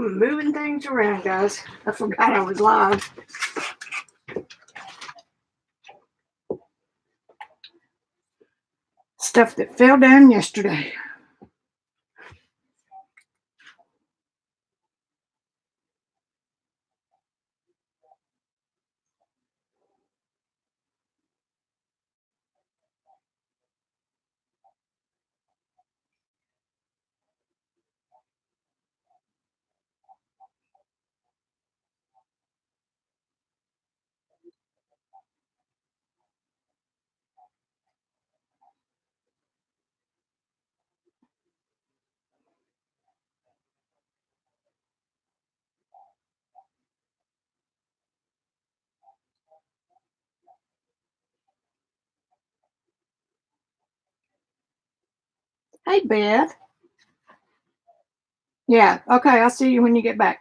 moving things around, guys. I forgot I was live. Stuff that fell down yesterday. Hey, Beth. Yeah, okay, I'll see you when you get back.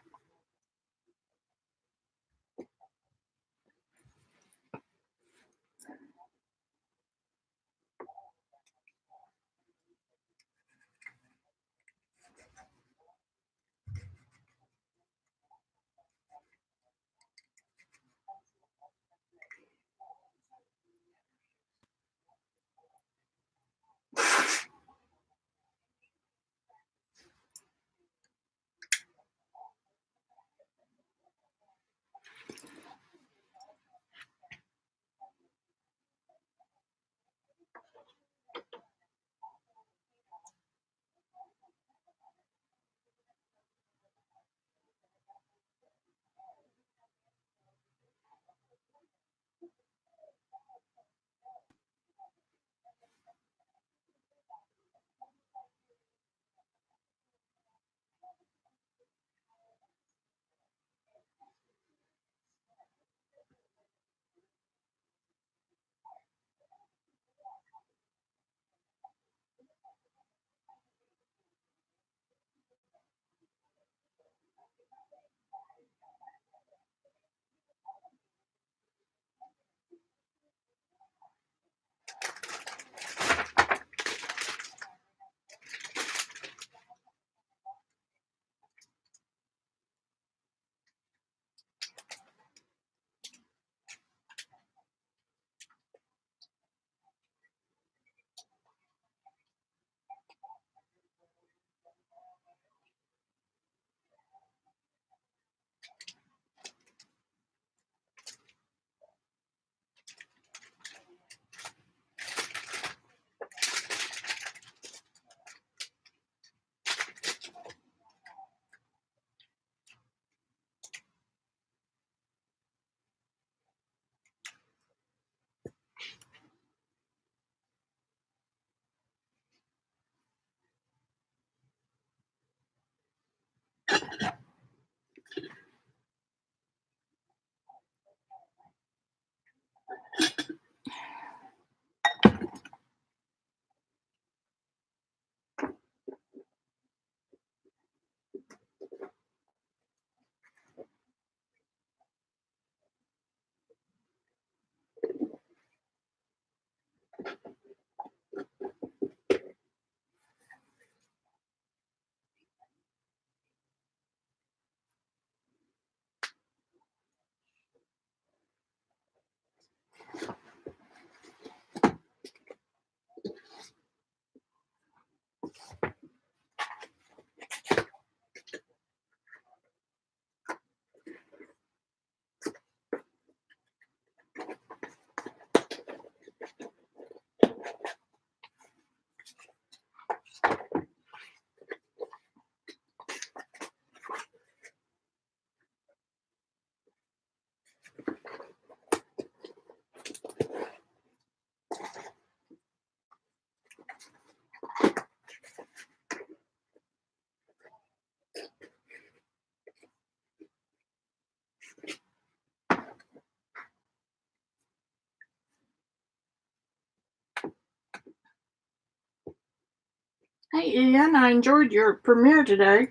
Hey, Ian, I enjoyed your premiere today.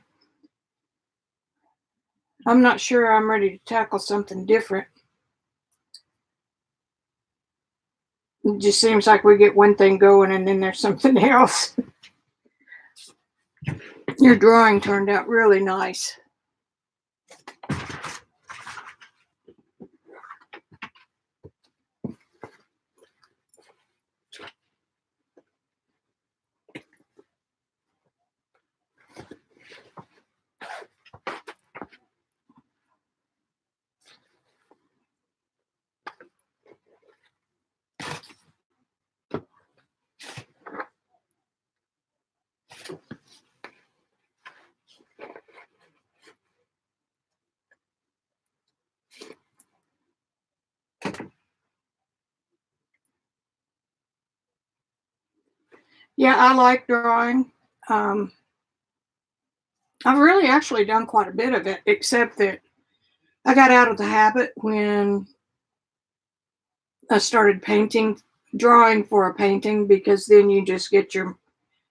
I'm not sure I'm ready to tackle something different. It just seems like we get one thing going and then there's something else. Your drawing turned out really nice. Yeah, I like drawing. Um, I've really actually done quite a bit of it, except that I got out of the habit when I started painting, drawing for a painting, because then you just get your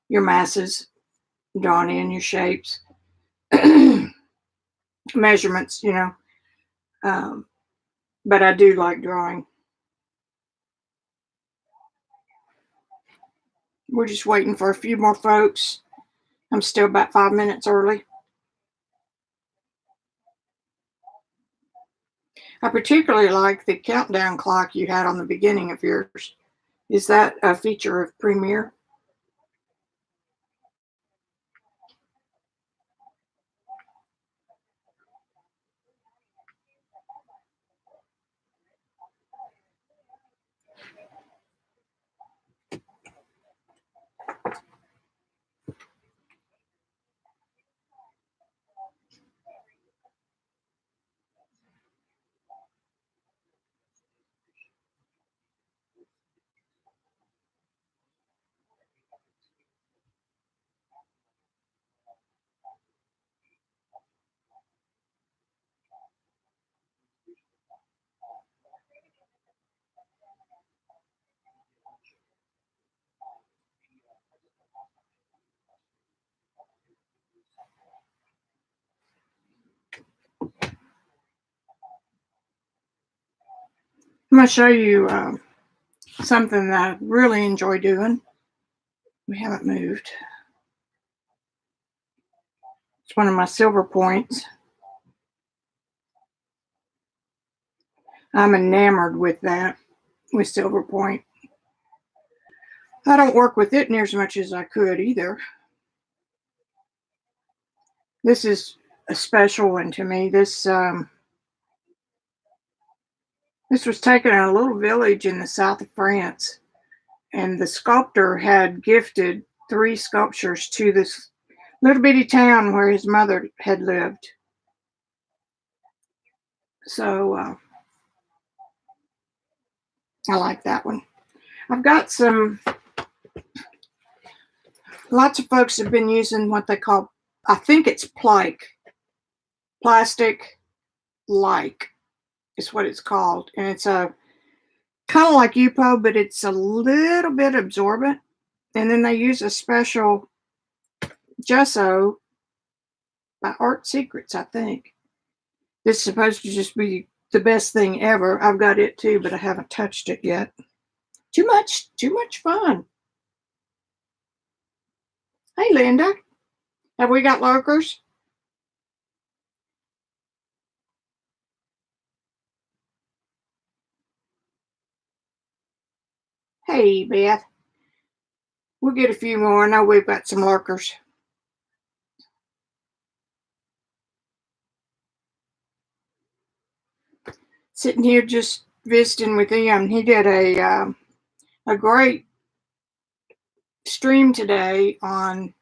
masses drawn in, your shapes, measurements, you know. Um, but I do like drawing. We're just waiting for a few more folks. I'm still about 5 minutes early. I particularly like the countdown clock you had on the beginning of yours. Is that a feature of Premiere? I'm going to show you something that I really enjoy doing. We haven't moved. It's one of my silver points. I'm enamored with that, with silver point. I don't work with it near as much as I could either. This is a special one to me. This was taken in a little village in the south of France, and the sculptor had gifted 3 sculptures to this little bitty town where his mother had lived. So I like that one. I've got lots of folks have been using what they call, I think it's plastic like is what it's called. And it's a kind of like UPO, but it's a little bit absorbent. And then they use a special gesso by Art Secrets, I think. This is supposed to just be the best thing ever. I've got it too, but I haven't touched it yet. Too much fun. Hey, Linda, have we got lurkers? Hey, Beth. We'll get a few more. I know we've got some lurkers. Sitting here just visiting with him. He did a great stream today on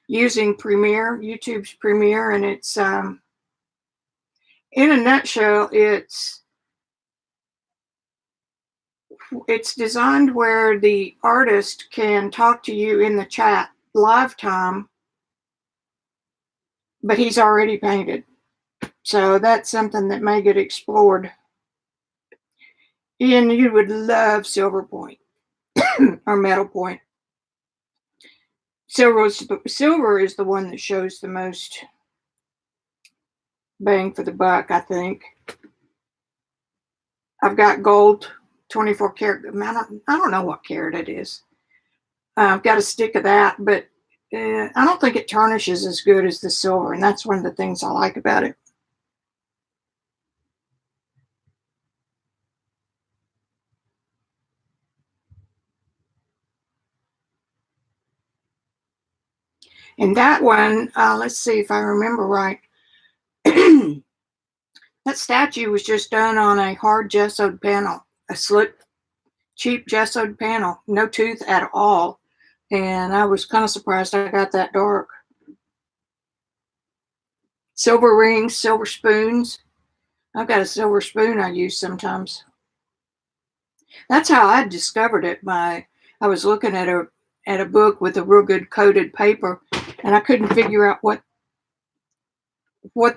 using Premiere, YouTube's Premiere, and it's in a nutshell, it's designed where the artist can talk to you in the chat live time, but he's already painted. So that's something that may get explored. Ian, you would love Silver Point or Metal Point. Silver is the one that shows the most bang for the buck, I think. I've got gold 24 karat. I don't know what carat it is. I've got a stick of that, but I don't think it tarnishes as good as the silver, and that's one of the things I like about it. And that one, let's see if I remember right. That statue was just done on a hard gessoed panel, a slick, cheap gessoed panel, no tooth at all. And I was kind of surprised I got that dark. Silver rings, silver spoons. I've got a silver spoon I use sometimes. That's how I discovered it. I was looking at at a book with a real good coated paper, and I couldn't figure out what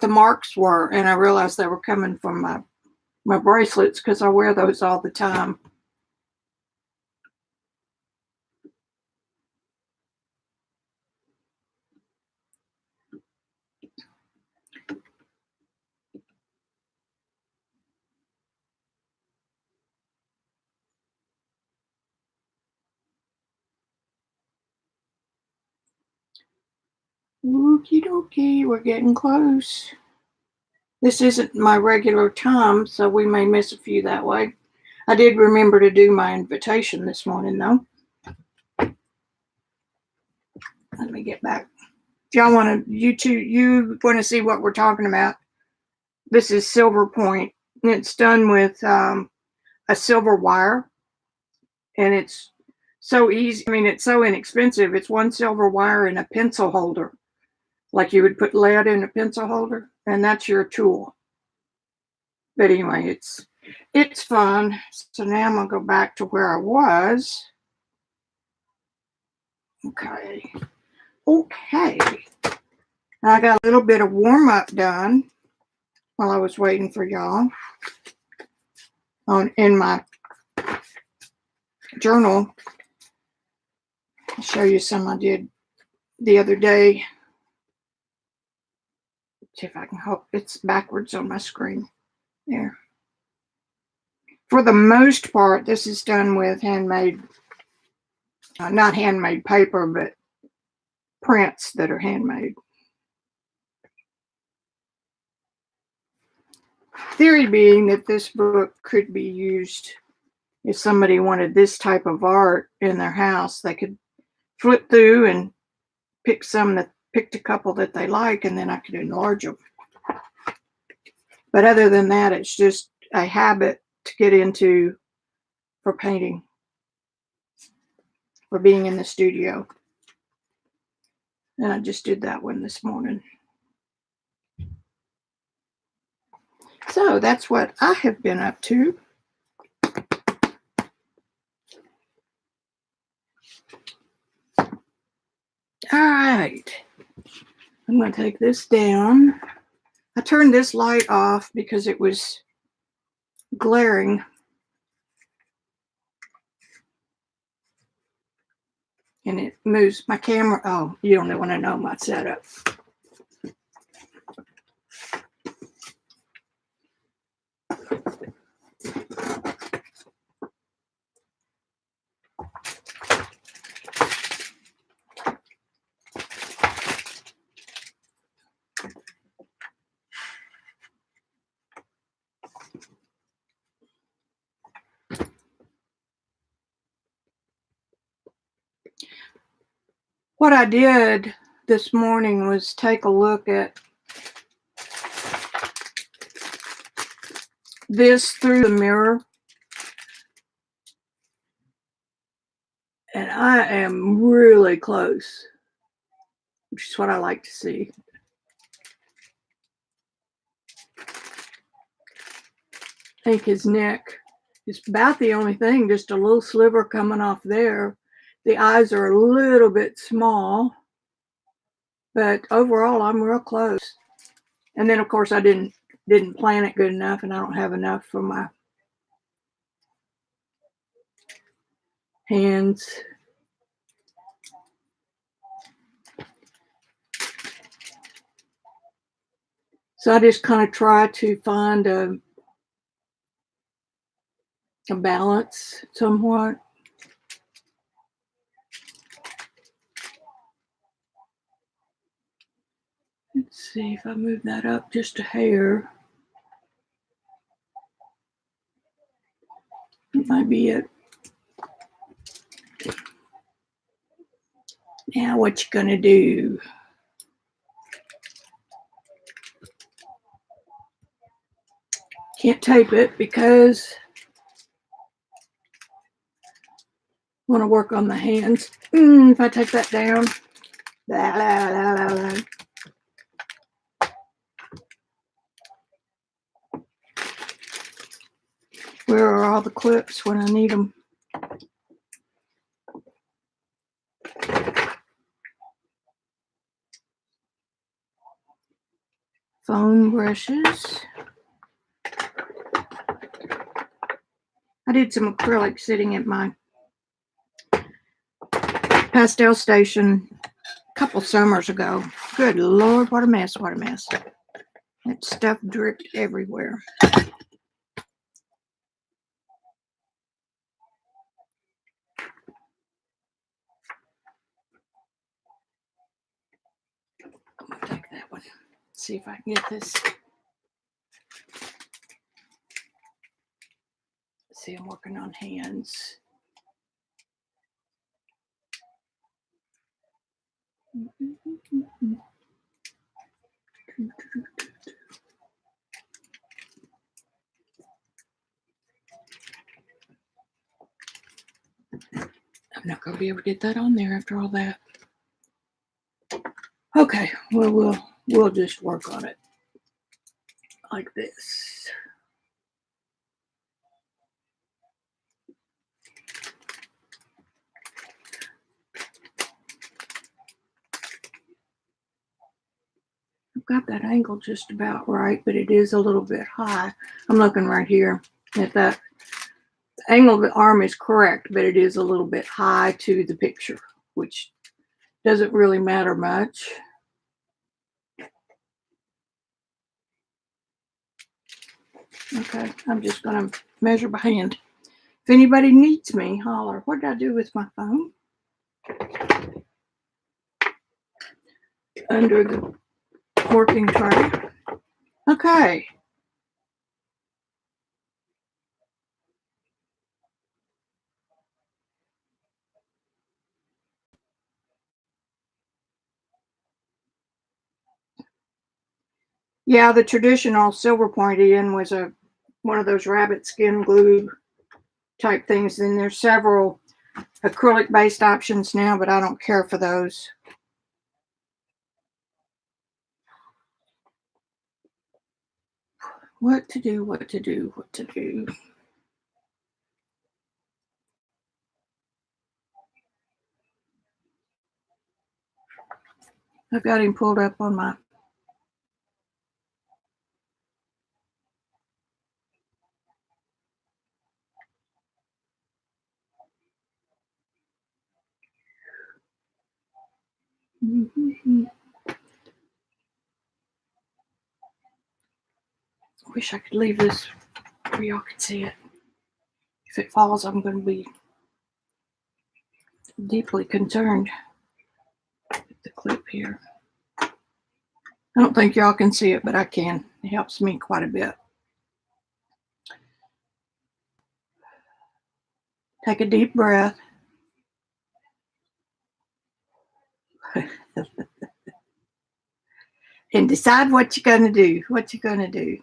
the marks were, and I realized they were coming from my bracelets because I wear those all the time. Okie dokie, we're getting close. This isn't my regular time, so we may miss a few that way. I did remember to do my invitation this morning, though. Let me get back. If y'all want to, you want to see what we're talking about, this is silver point. It's done with a silver wire, and it's so easy. I mean, it's so inexpensive. It's one silver wire and a pencil holder, like you would put lead in a pencil holder, and that's your tool. But anyway, it's fun. So now I'm gonna go back to where I was. Okay. I got a little bit of warm up done while I was waiting for y'all. In my journal, I'll show you some I did the other day. See if I can hope it's backwards on my screen. There. For the most part, this is done with handmade, not handmade paper, but prints that are handmade. Theory being that this book could be used if somebody wanted this type of art in their house. They could flip through and picked a couple that they like, and then I could enlarge them. But other than that, it's just a habit to get into for painting, for being in the studio. And I just did that one this morning. So that's what I have been up to. All right. I'm going to take this down. I turned this light off because it was glaring. And it moves my camera. Oh, you don't want to know my setup. What I did this morning was take a look at this through the mirror. And I am really close, which is what I like to see. I think his neck is about the only thing, just a little sliver coming off there. The eyes are a little bit small, but overall I'm real close. And then of course I didn't plan it good enough, and I don't have enough for my hands. So I just kind of try to find a balance somewhat. Let's see if I move that up just a hair. That might be it. Now what you gonna do? Can't tape it because I want to work on the hands. If I take that down. Blah, blah, blah, blah, blah. Where are all the clips when I need them? foam brushes. I did some acrylic sitting at my pastel station a couple summers ago. Good Lord, what a mess, what a mess. That stuff dripped everywhere. I'm gonna take that one. See if I can get this. See, I'm working on hands. I'm not going to be able to get that on there after all that. Okay, well, we'll just work on it like this. I've got that angle just about right, but it is a little bit high. I'm looking right here at that. The angle of the arm is correct, but it is a little bit high to the picture, which doesn't really matter much. Okay, I'm just going to measure by hand. If anybody needs me, holler. What did I do with my phone? Under the working tray. Okay. Yeah, the traditional silver pointy end was one of those rabbit skin glue type things. And there's several acrylic based options now, but I don't care for those. What to do, what to do, what to do. I've got him pulled up on my Wish I could leave this where y'all could see it. If it falls, I'm going to be deeply concerned with the clip here. I don't think y'all can see it, but I can. It helps me quite a bit. Take a deep breath. And decide what you're going to do. What you're going to do.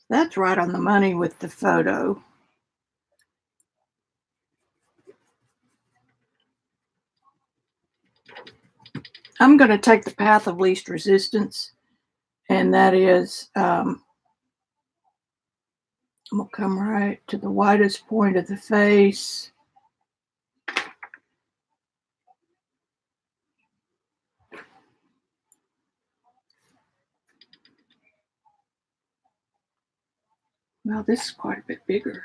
That's right on the money with the photo. I'm going to take the path of least resistance, and that is I'm going to come right to the widest point of the face. Well, this is quite a bit bigger.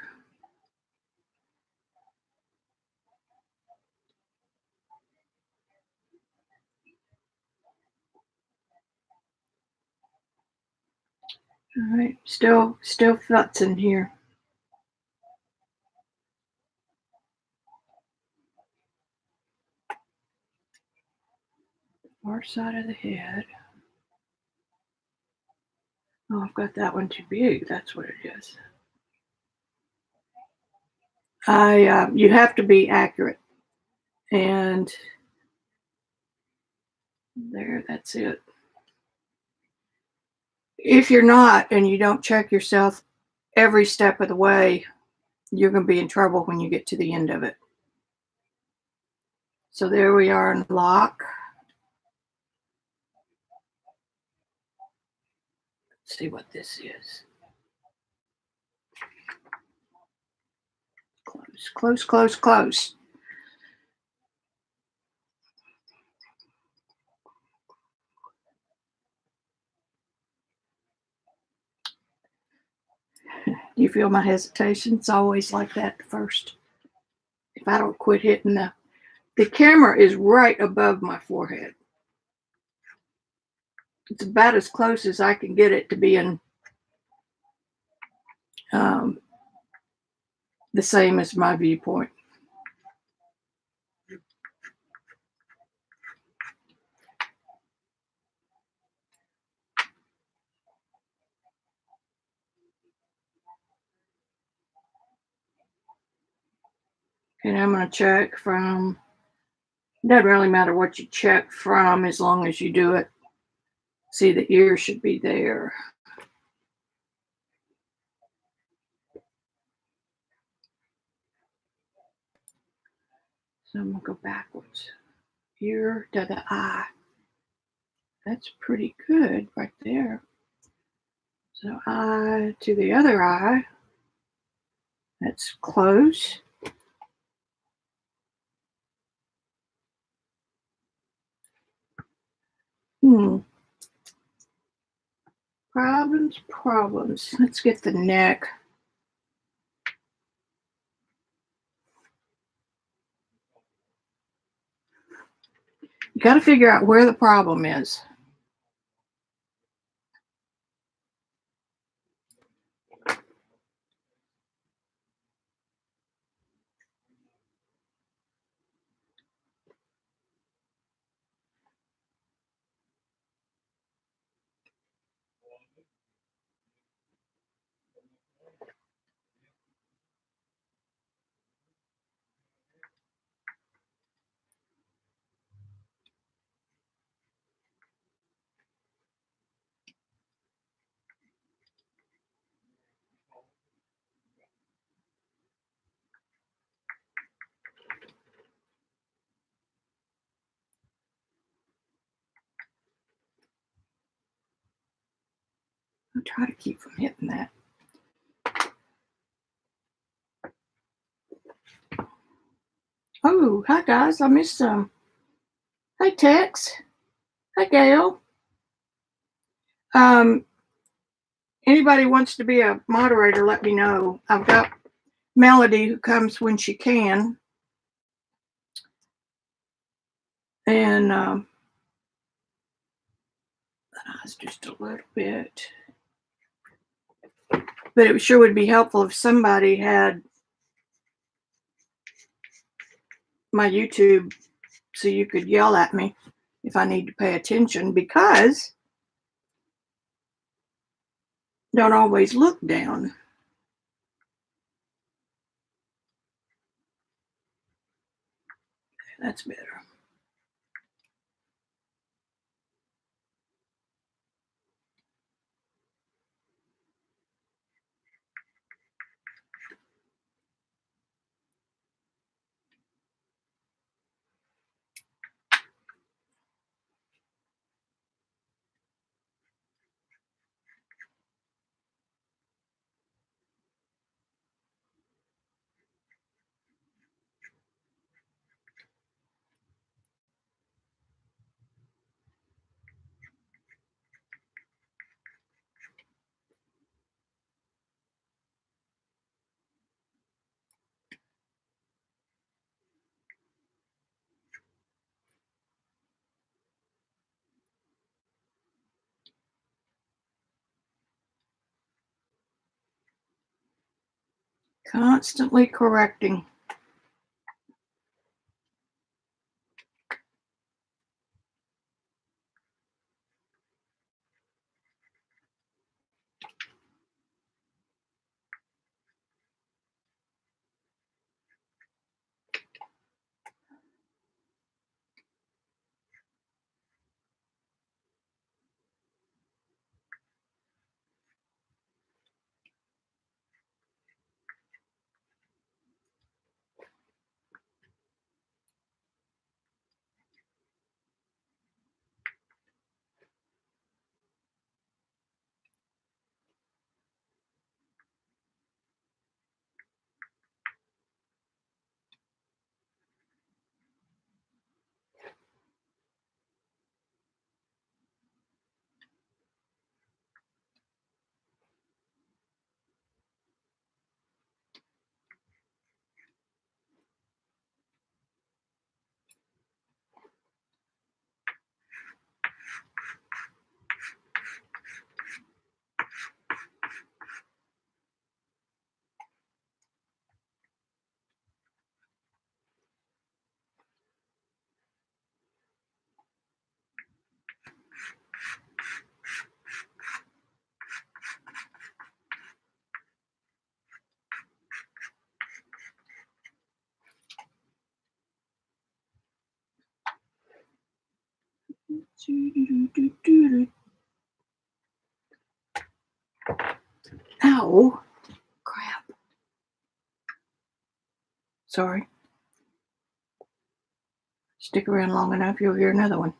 All right, still futzing here. Far side of the head. Oh, I've got that one too big. That's what it is. You have to be accurate, and there, that's it. If you're not, and you don't check yourself every step of the way, you're going to be in trouble when you get to the end of it. So there we are in lock. Let's see what this is. Close It's close, close, close. Do you feel my hesitation? It's always like that first. If I don't quit hitting the camera is right above my forehead. It's about as close as I can get it to being the same as my viewpoint. And I'm going to check from, doesn't really matter what you check from as long as you do it. See, the ear should be there. So I'm going to go backwards. Ear to the eye. That's pretty good right there. So eye to the other eye. That's close. Problems. Let's get the neck. You got to figure out where the problem is. I'll try to keep from hitting that. Oh, hi guys, I missed some. Hi Tex. Hi Gail. Anybody wants to be a moderator, let me know. I've got Melody who comes when she can. And that's just a little bit. But it sure would be helpful if somebody had my YouTube so you could yell at me if I need to pay attention, because don't always look down. That's better. Constantly correcting. Ow. Crap. Sorry. Stick around long enough, you'll hear another one.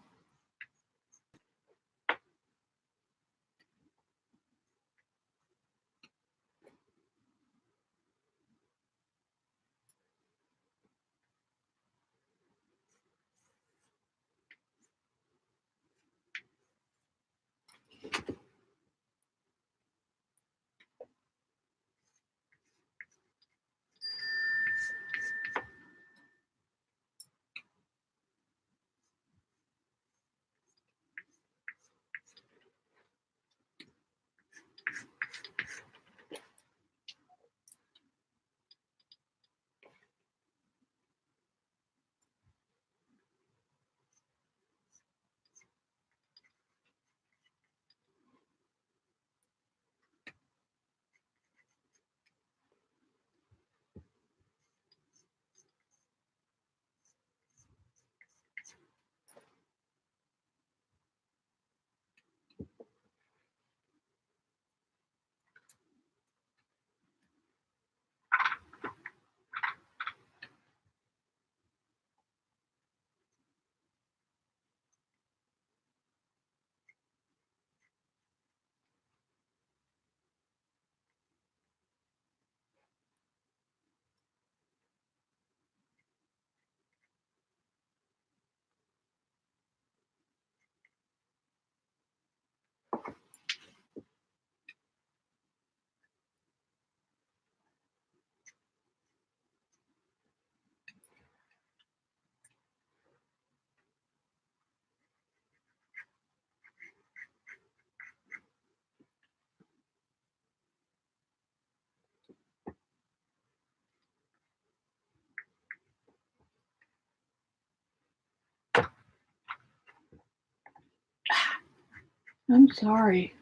I'm sorry.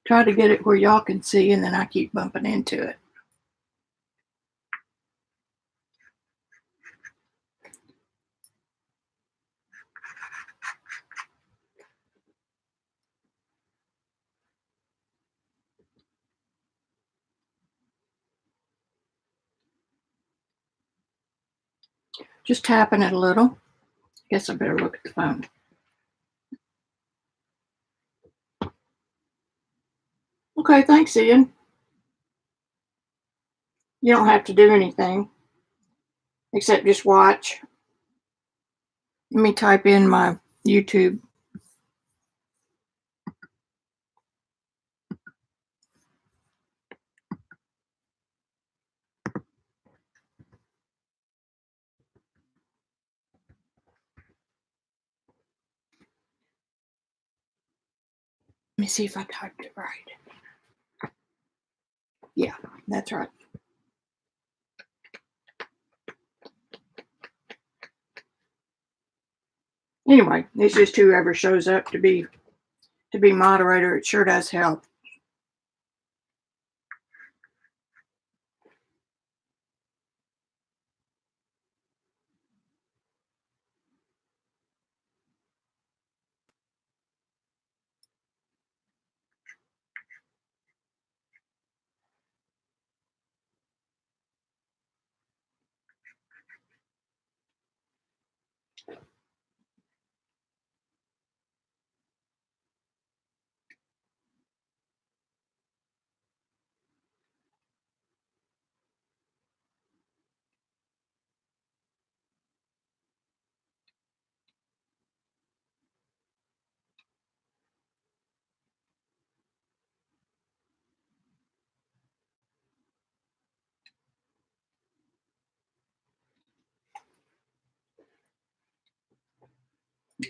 Try to get it where y'all can see, and then I keep bumping into it. Just tapping it a little. Guess I better look at the phone. Okay, thanks, Ian. You don't have to do anything except just watch. Let me type in my YouTube. Let me see if I typed it right. Yeah, that's right. Anyway, it's just whoever shows up to be moderator. It sure does help.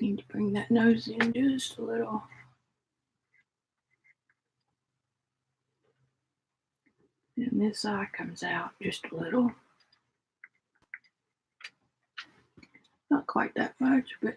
Need to bring that nose in just a little. And this eye comes out just a little. Not quite that much, but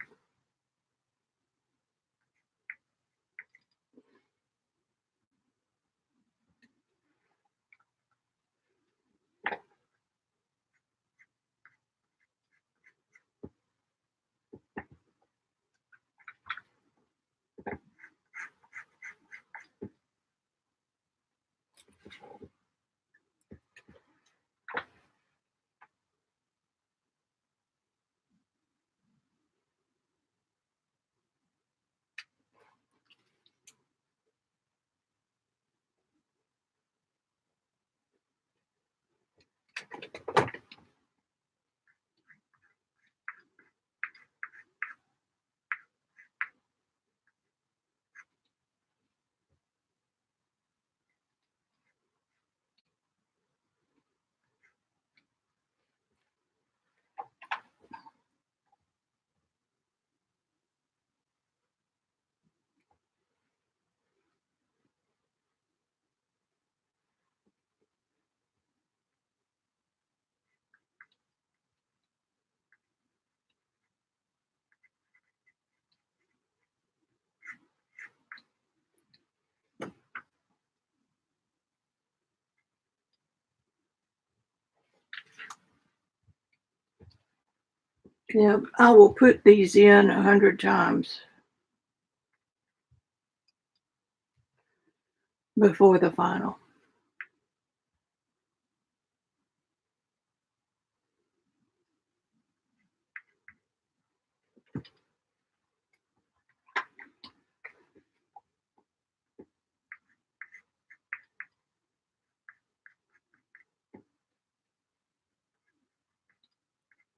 Yeah, I will put these in 100 times before the final.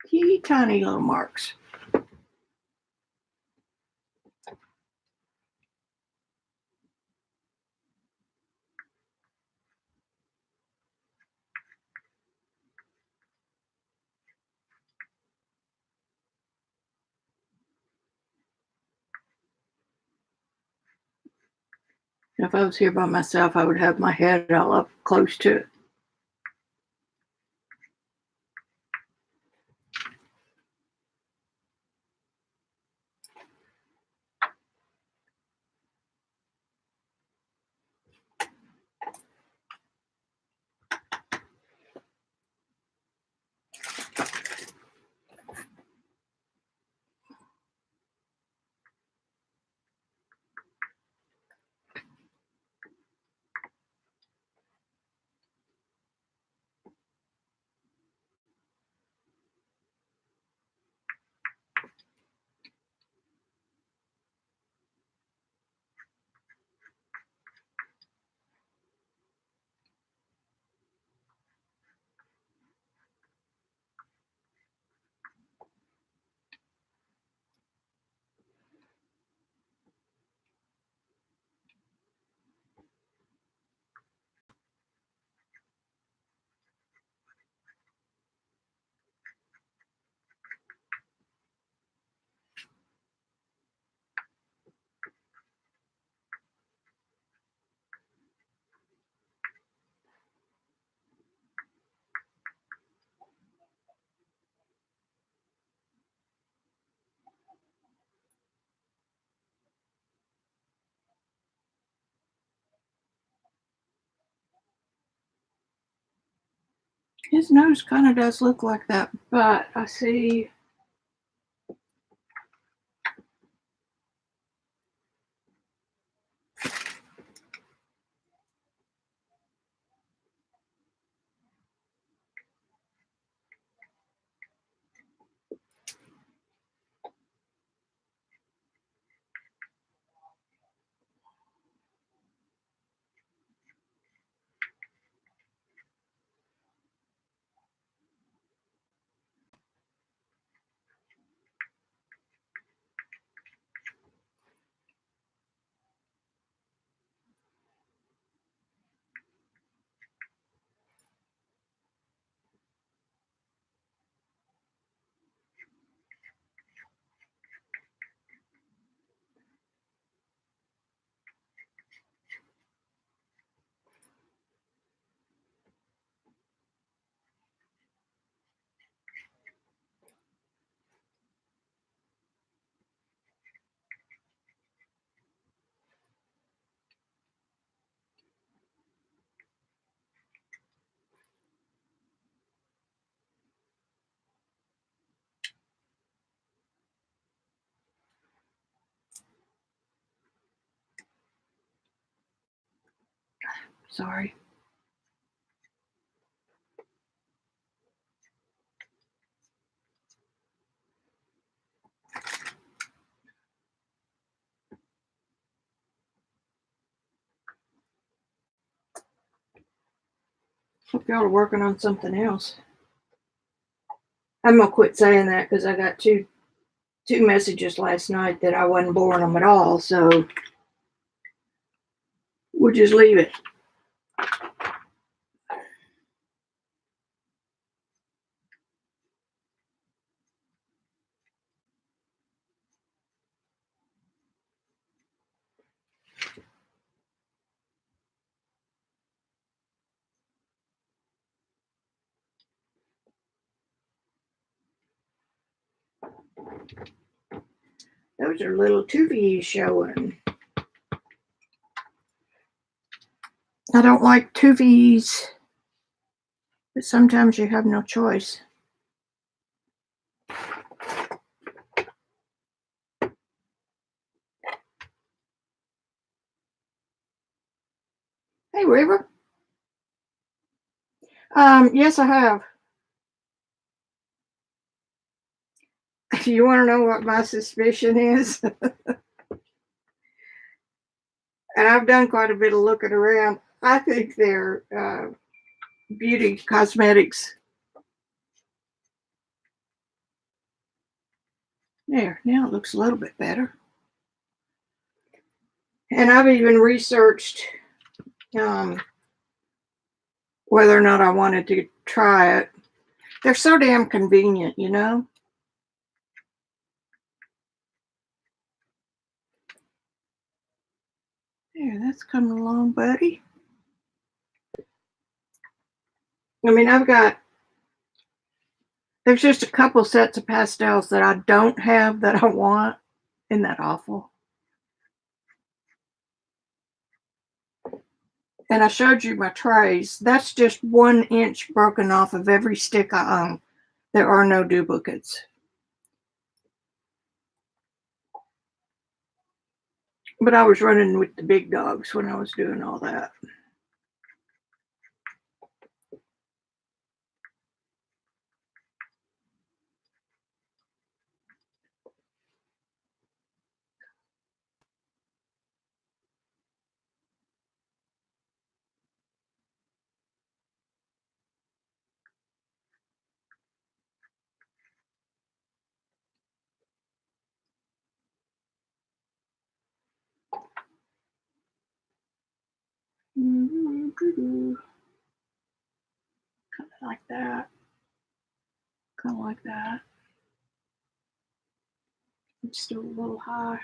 Teeny tiny little marks. If I was here by myself, I would have my head all up close to it. His nose kind of does look like that, but I see sorry. Hope y'all are working on something else. I'm gonna quit saying that because I got two messages last night that I wasn't boring them at all, so we'll just leave it. Those are little tuvies showing. I don't like tuvies, but sometimes you have no choice. Hey, River. Yes, I have. You want to know what my suspicion is? And I've done quite a bit of looking around. I think they're beauty cosmetics. There, now it looks a little bit better. And I've even researched um, whether or not I wanted to try it. They're so damn convenient, you know? There, that's coming along, buddy. I mean, there's just a couple sets of pastels that I don't have that I want. Isn't that awful? And I showed you my trays. That's just 1 inch broken off of every stick I own. There are no duplicates. But I was running with the big dogs when I was doing all that. Kind of like that. Kind of like that. It's still a little high.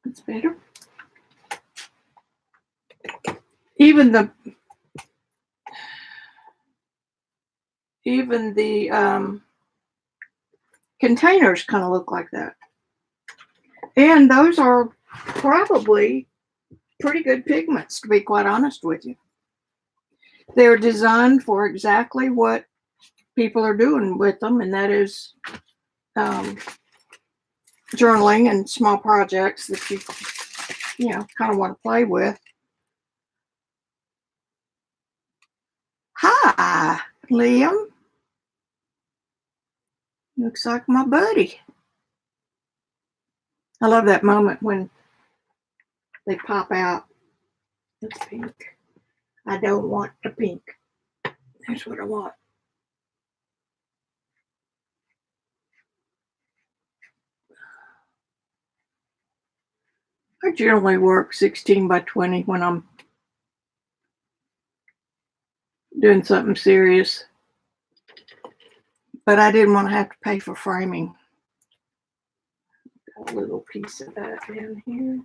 That's better. Even the containers kind of look like that. And those are probably pretty good pigments, to be quite honest with you. They're designed for exactly what people are doing with them, and that is um, journaling and small projects that you kind of want to play with. Hi, Liam. Looks like my buddy. I love that moment when they pop out. It's pink. I don't want the pink. That's what I want. I generally work 16 by 20 when I'm doing something serious. But I didn't want to have to pay for framing. Got a little piece of that down here.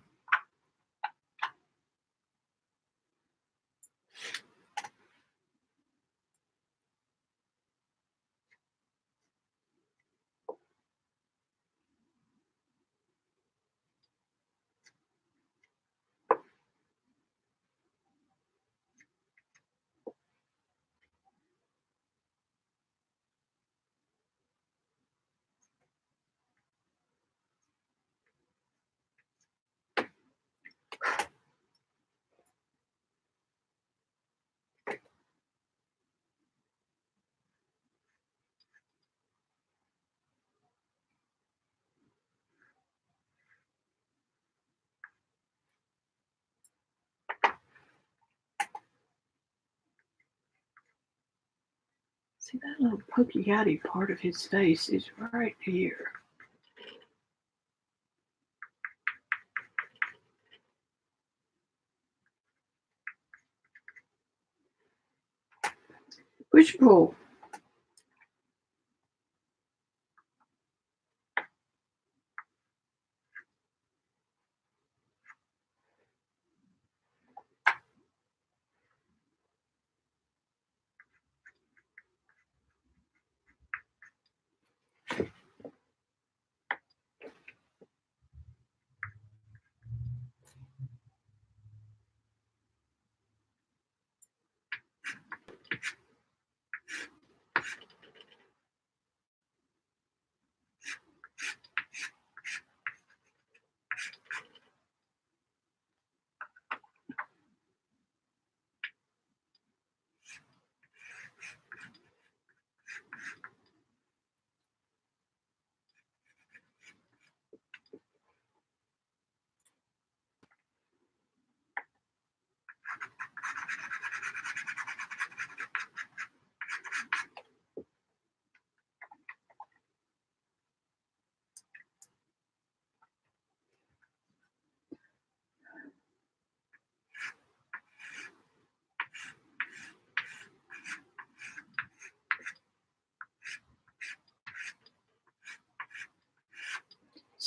See, that little pokey outy part of his face is right here. Push pull.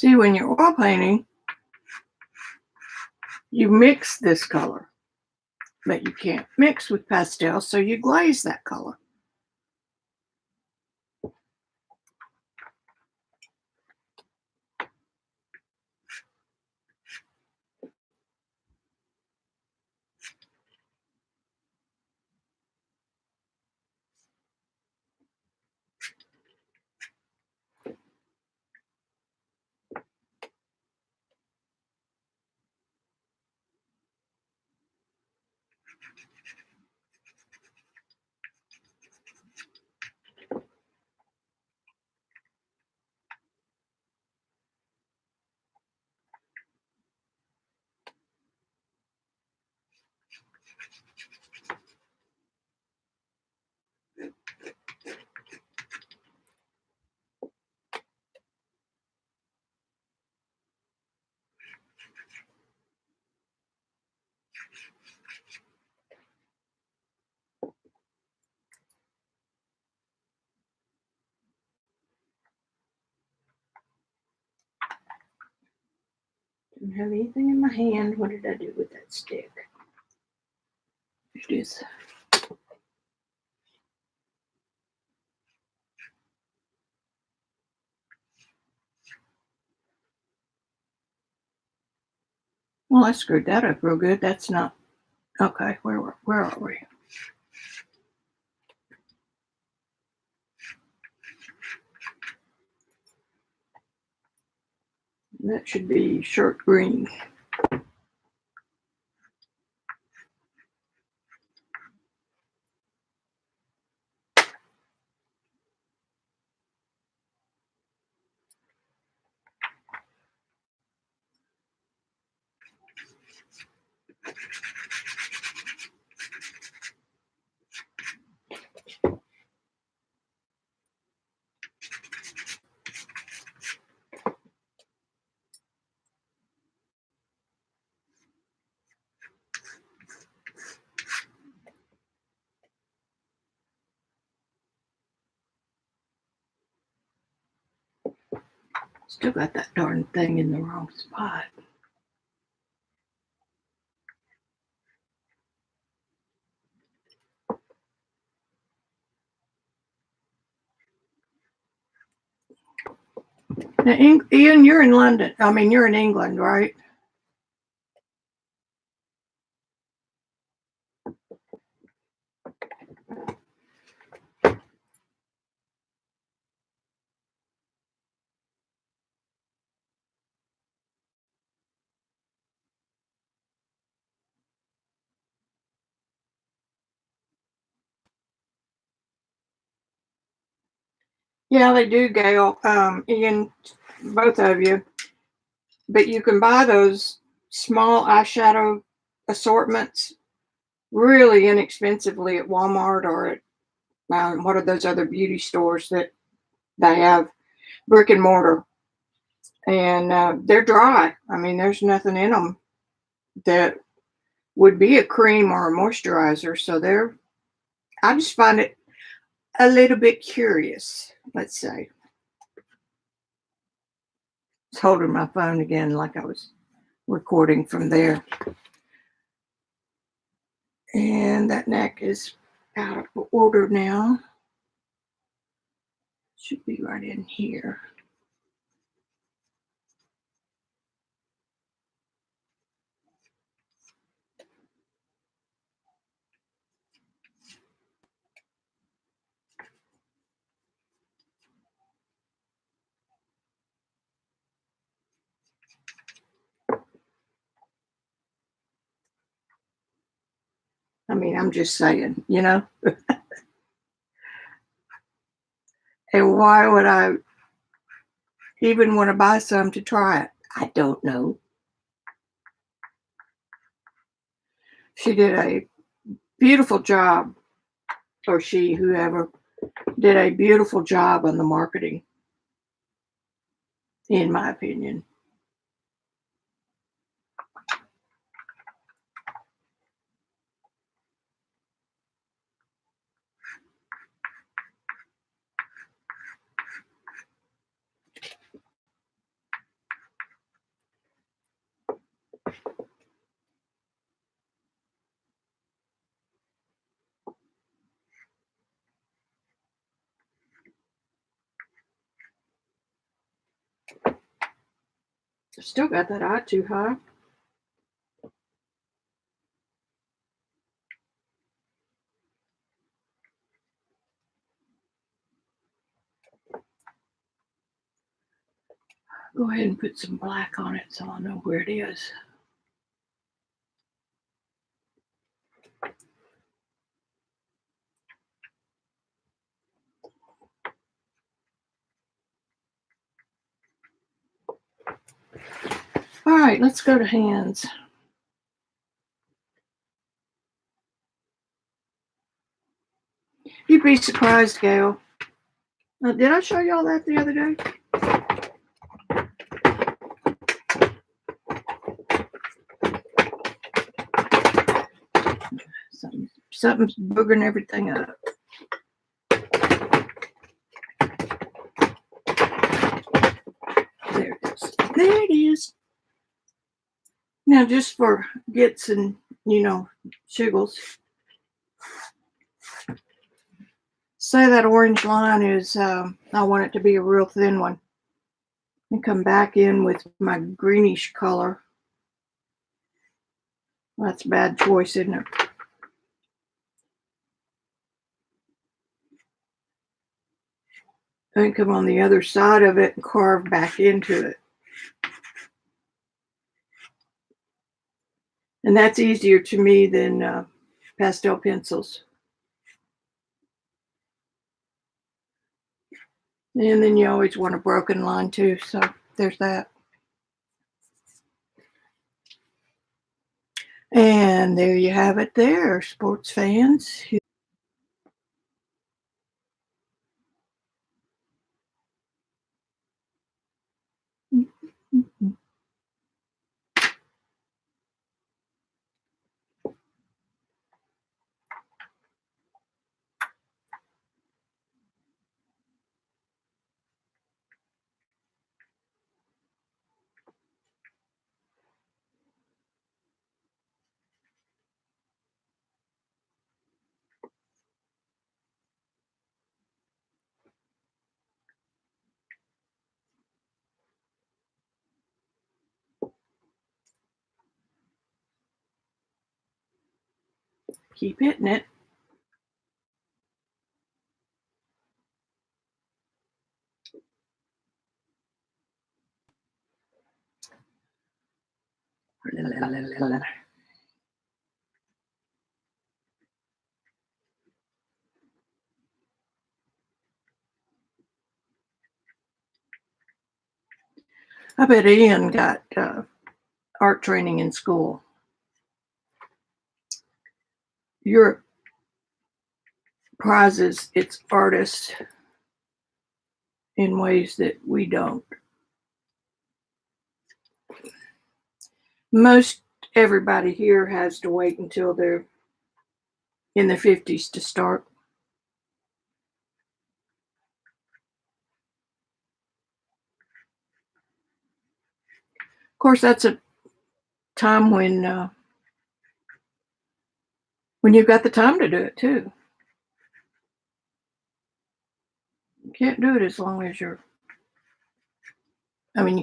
See, when you're oil painting, you mix this color, but you can't mix with pastel, so you glaze that color. Didn't have anything in my hand. What did I do with that stick? It is. Well, I screwed that up real good. That's not okay. Where are we? That should be short green. Still got that darn thing in the wrong spot. Now, Ian, you're in London. I mean, you're in England, right? Yeah, they do, Gail. Ian, both of you. But you can buy those small eyeshadow assortments really inexpensively at Walmart or at what are those other beauty stores that they have brick and mortar. And they're dry. I mean, there's nothing in them that would be a cream or a moisturizer. So I just find it a little bit curious, let's say. I was holding my phone again like I was recording from there. And that neck is out of order now. Should be right in here. I mean, I'm just saying, you know. And why would I even want to buy some to try it? I don't know. She did a beautiful job, or whoever, did a beautiful job on the marketing, in my opinion. Still got that eye too high. Go ahead and put some black on it so I'll know where it is. All right, let's go to hands. You'd be surprised, Gail. Did I show y'all that the other day? Something's boogering everything up. There it is. There it is. Now, just for gets and, shiggles, say that orange line is, I want it to be a real thin one. And come back in with my greenish color. Well, that's a bad choice, isn't it? Then come on the other side of it and carve back into it. And that's easier to me than pastel pencils. And then you always want a broken line too, so there's that. And there you have it there, sports fans. Keep hitting it. I bet Ian got art training in school. Europe prizes its artists in ways that we don't. Most everybody here has to wait until they're in their 50s to start. Of course, that's a time when you've got the time to do it too. You can't do it as long as you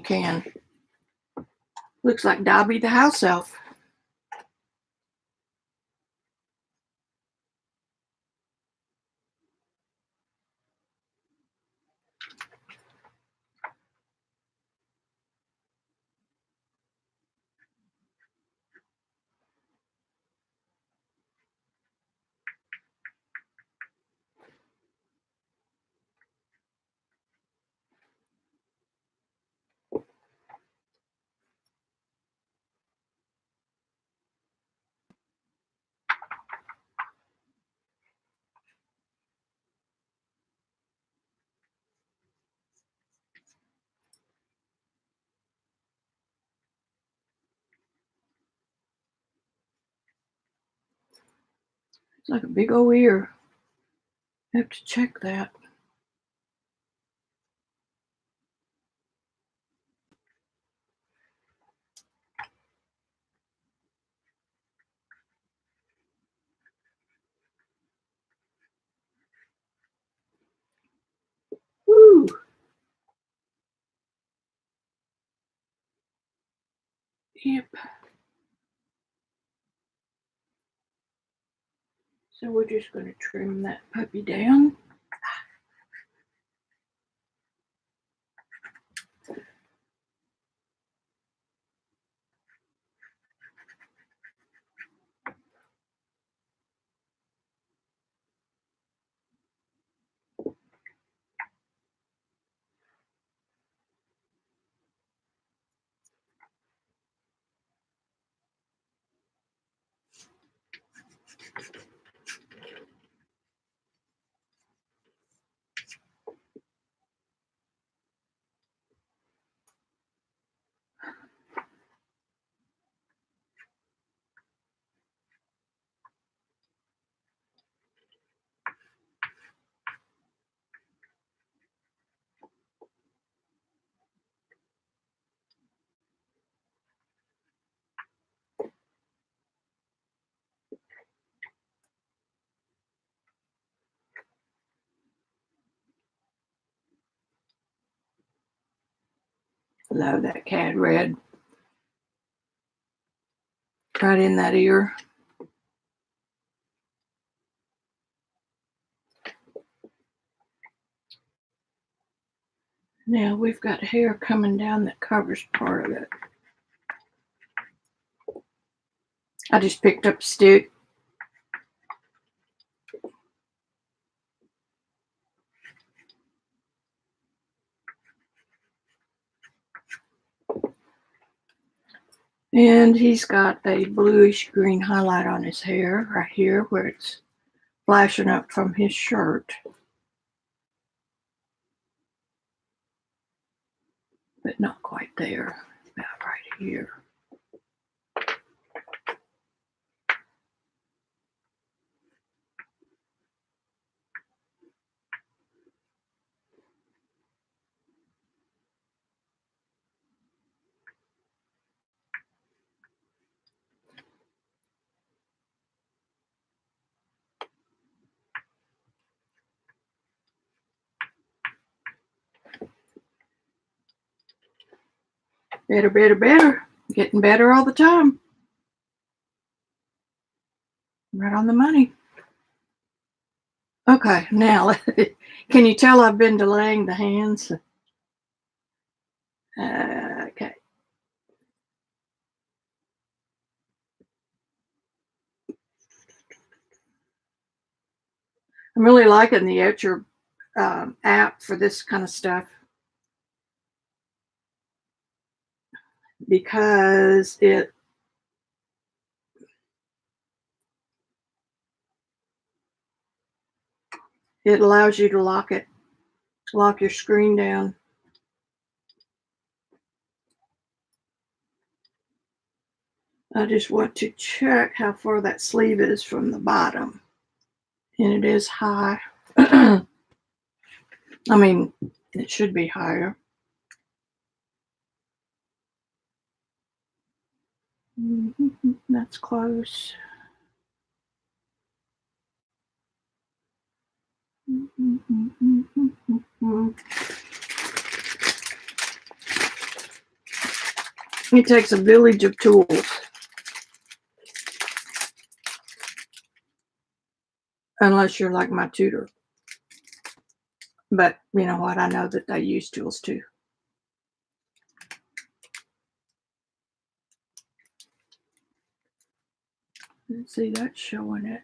can. Looks like Dobby the house elf. It's like a big old ear. I have to check that. Woo! Yep. So we're just going to trim that puppy down. Love that cad red. Right in that ear. Now we've got hair coming down that covers part of it. I just picked up a stick. And he's got a bluish green highlight on his hair right here where it's flashing up from his shirt. But not quite there, about right here. Better, better, better. Getting better all the time. Right on the money. Okay, now, can you tell I've been delaying the hands? Okay. I'm really liking the Etcher app for this kind of stuff because it allows you to lock your screen down. I just want to check how far that sleeve is from the bottom. And it is high. I mean, it should be higher. That's close. It takes a village of tools. Unless you're like my tutor. But you know what? I know that they use tools too. Let's see, that's showing it.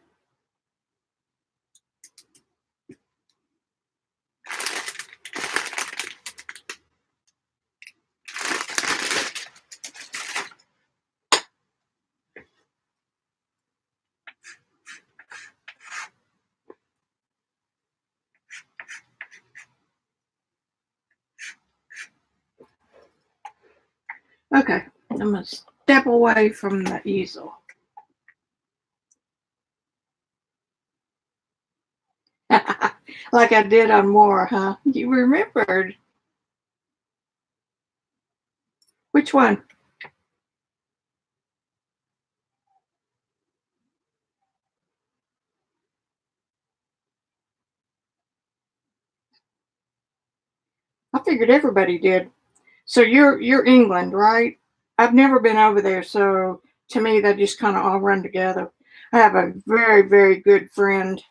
Okay, I'm going to step away from the easel. Like I did on more, huh? You remembered. Which one? I figured everybody did. So you're England, right? I've never been over there, so to me, they just kind of all run together. I have a very, very good friend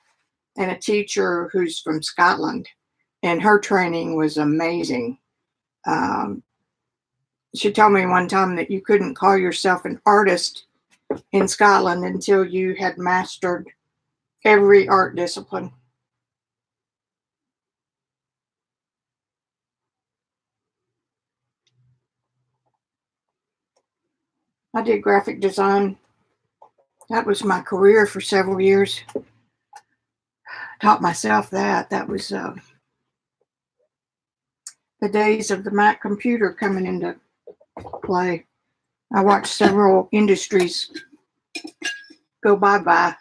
and a teacher who's from Scotland, and her training was amazing. Um, she told me one time that you couldn't call yourself an artist in Scotland until you had mastered every art discipline. I did graphic design. That was my career for several years. Taught myself that. That was the days of the Mac computer coming into play. I watched several industries go bye bye.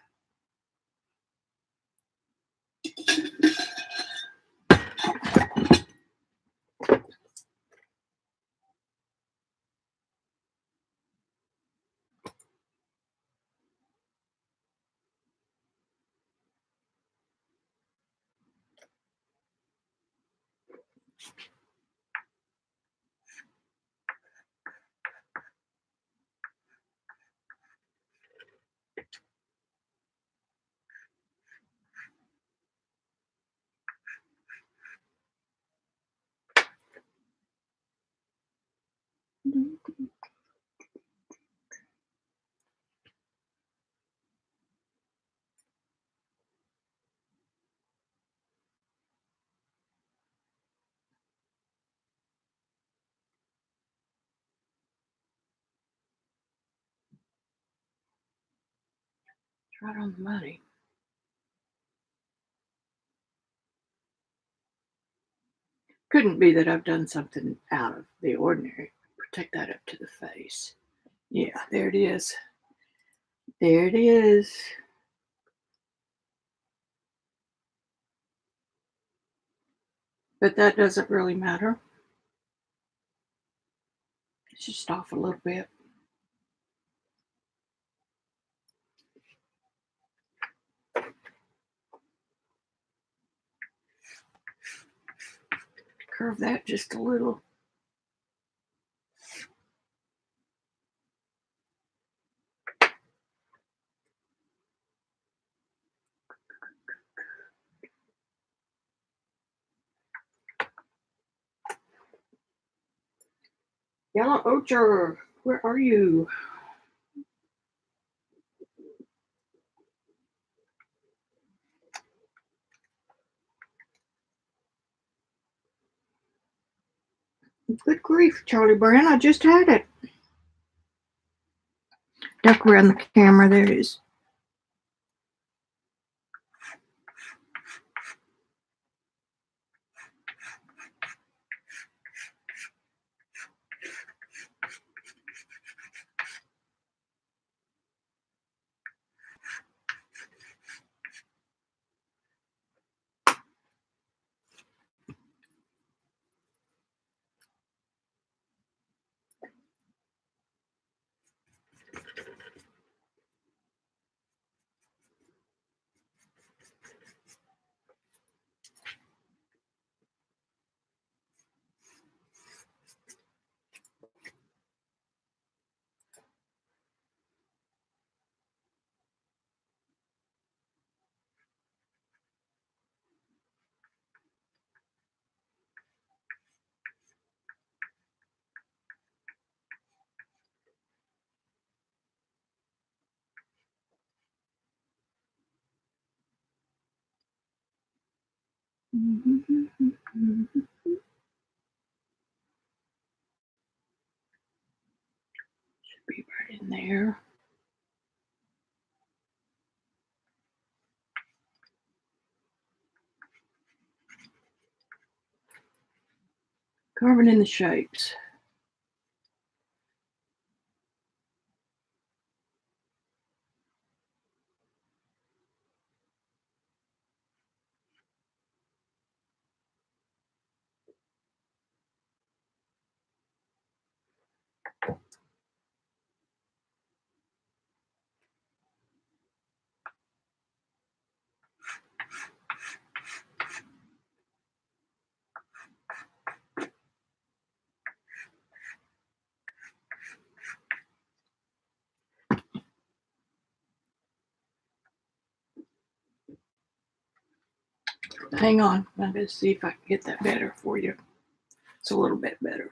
It's right on the money. Couldn't be that I've done something out of the ordinary. Protect that up to the face. Yeah, there it is. There it is. But that doesn't really matter. It's just off a little bit. Curve that just a little. Yellow ochre, where are you? Good grief, Charlie Brown, I just had it. Duck around the camera, there it is. Should be right in there. Carving in the shapes. Hang on. I'm going to see if I can get that better for you. It's a little bit better.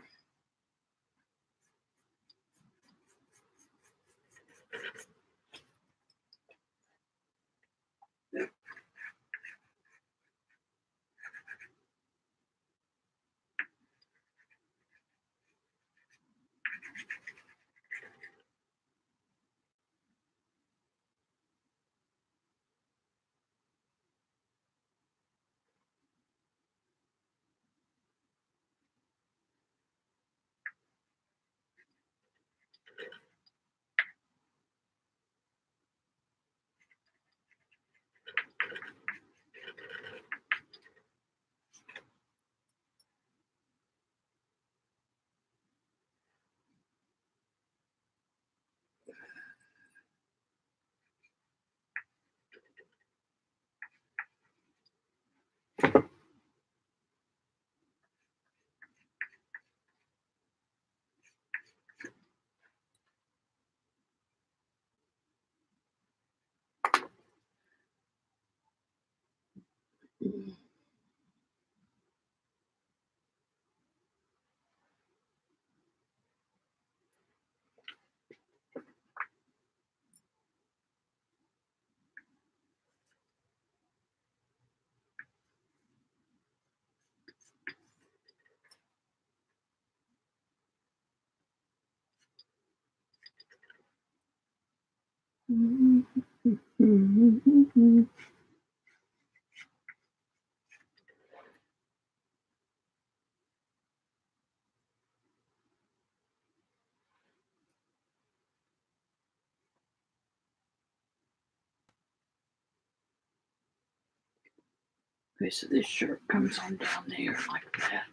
Okay, so this shirt comes on down there like that.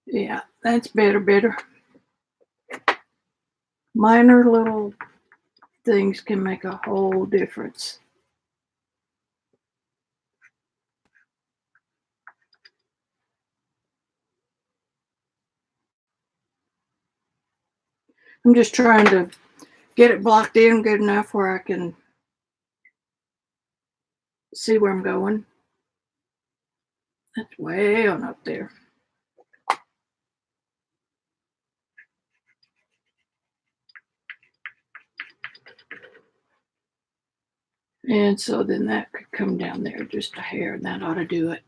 Yeah, that's better. Minor little things can make a whole difference. I'm just trying to get it blocked in good enough where I can see where I'm going. That's way on up there. And so then that could come down there just a hair, and that ought to do it.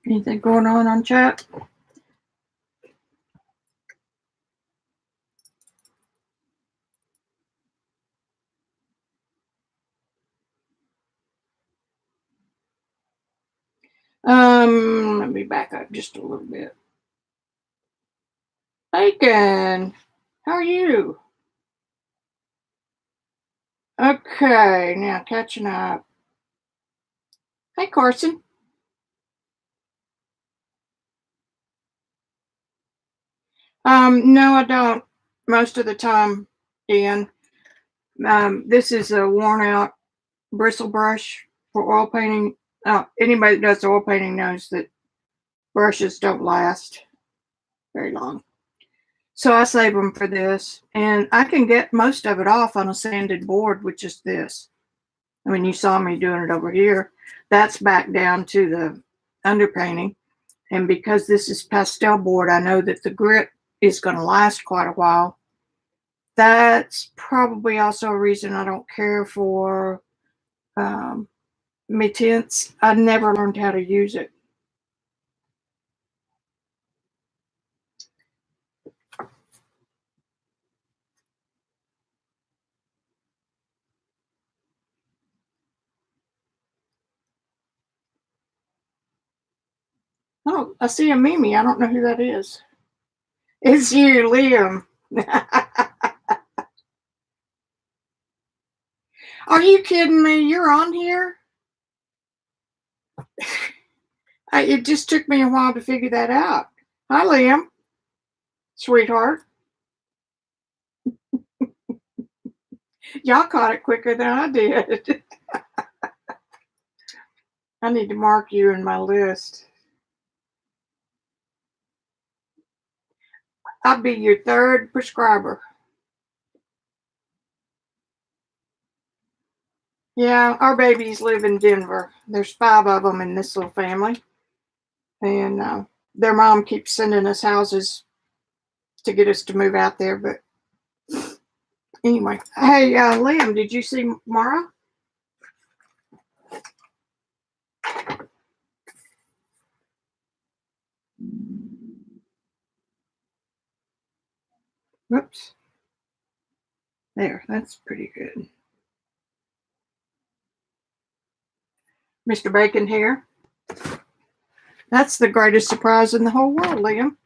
Anything going on chat? Let me back up just a little bit. Bacon, how are you? Okay, now catching up. Hey, Carson. No, I don't. Most of the time, Ian. This is a worn out bristle brush for oil painting. Anybody that does oil painting knows that brushes don't last very long. So I save them for this, and I can get most of it off on a sanded board, which is this. I mean, you saw me doing it over here. That's back down to the underpainting. And because this is pastel board, I know that the grit is going to last quite a while. That's probably also a reason I don't care for me tints. I never learned how to use it. Oh, I see a Mimi. I don't know who that is. It's you, Liam. Are you kidding me? You're on here? It just took me a while to figure that out. Hi, Liam, sweetheart. Y'all caught it quicker than I did. I need to mark you in my list. I'll be your third prescriber. Yeah, our babies live in Denver. There's 5 of them in this little family. And their mom keeps sending us houses to get us to move out there. But anyway, hey, Liam, did you see Mara? Whoops. There, that's pretty good. Mr. Bacon here. That's the greatest surprise in the whole world, Liam.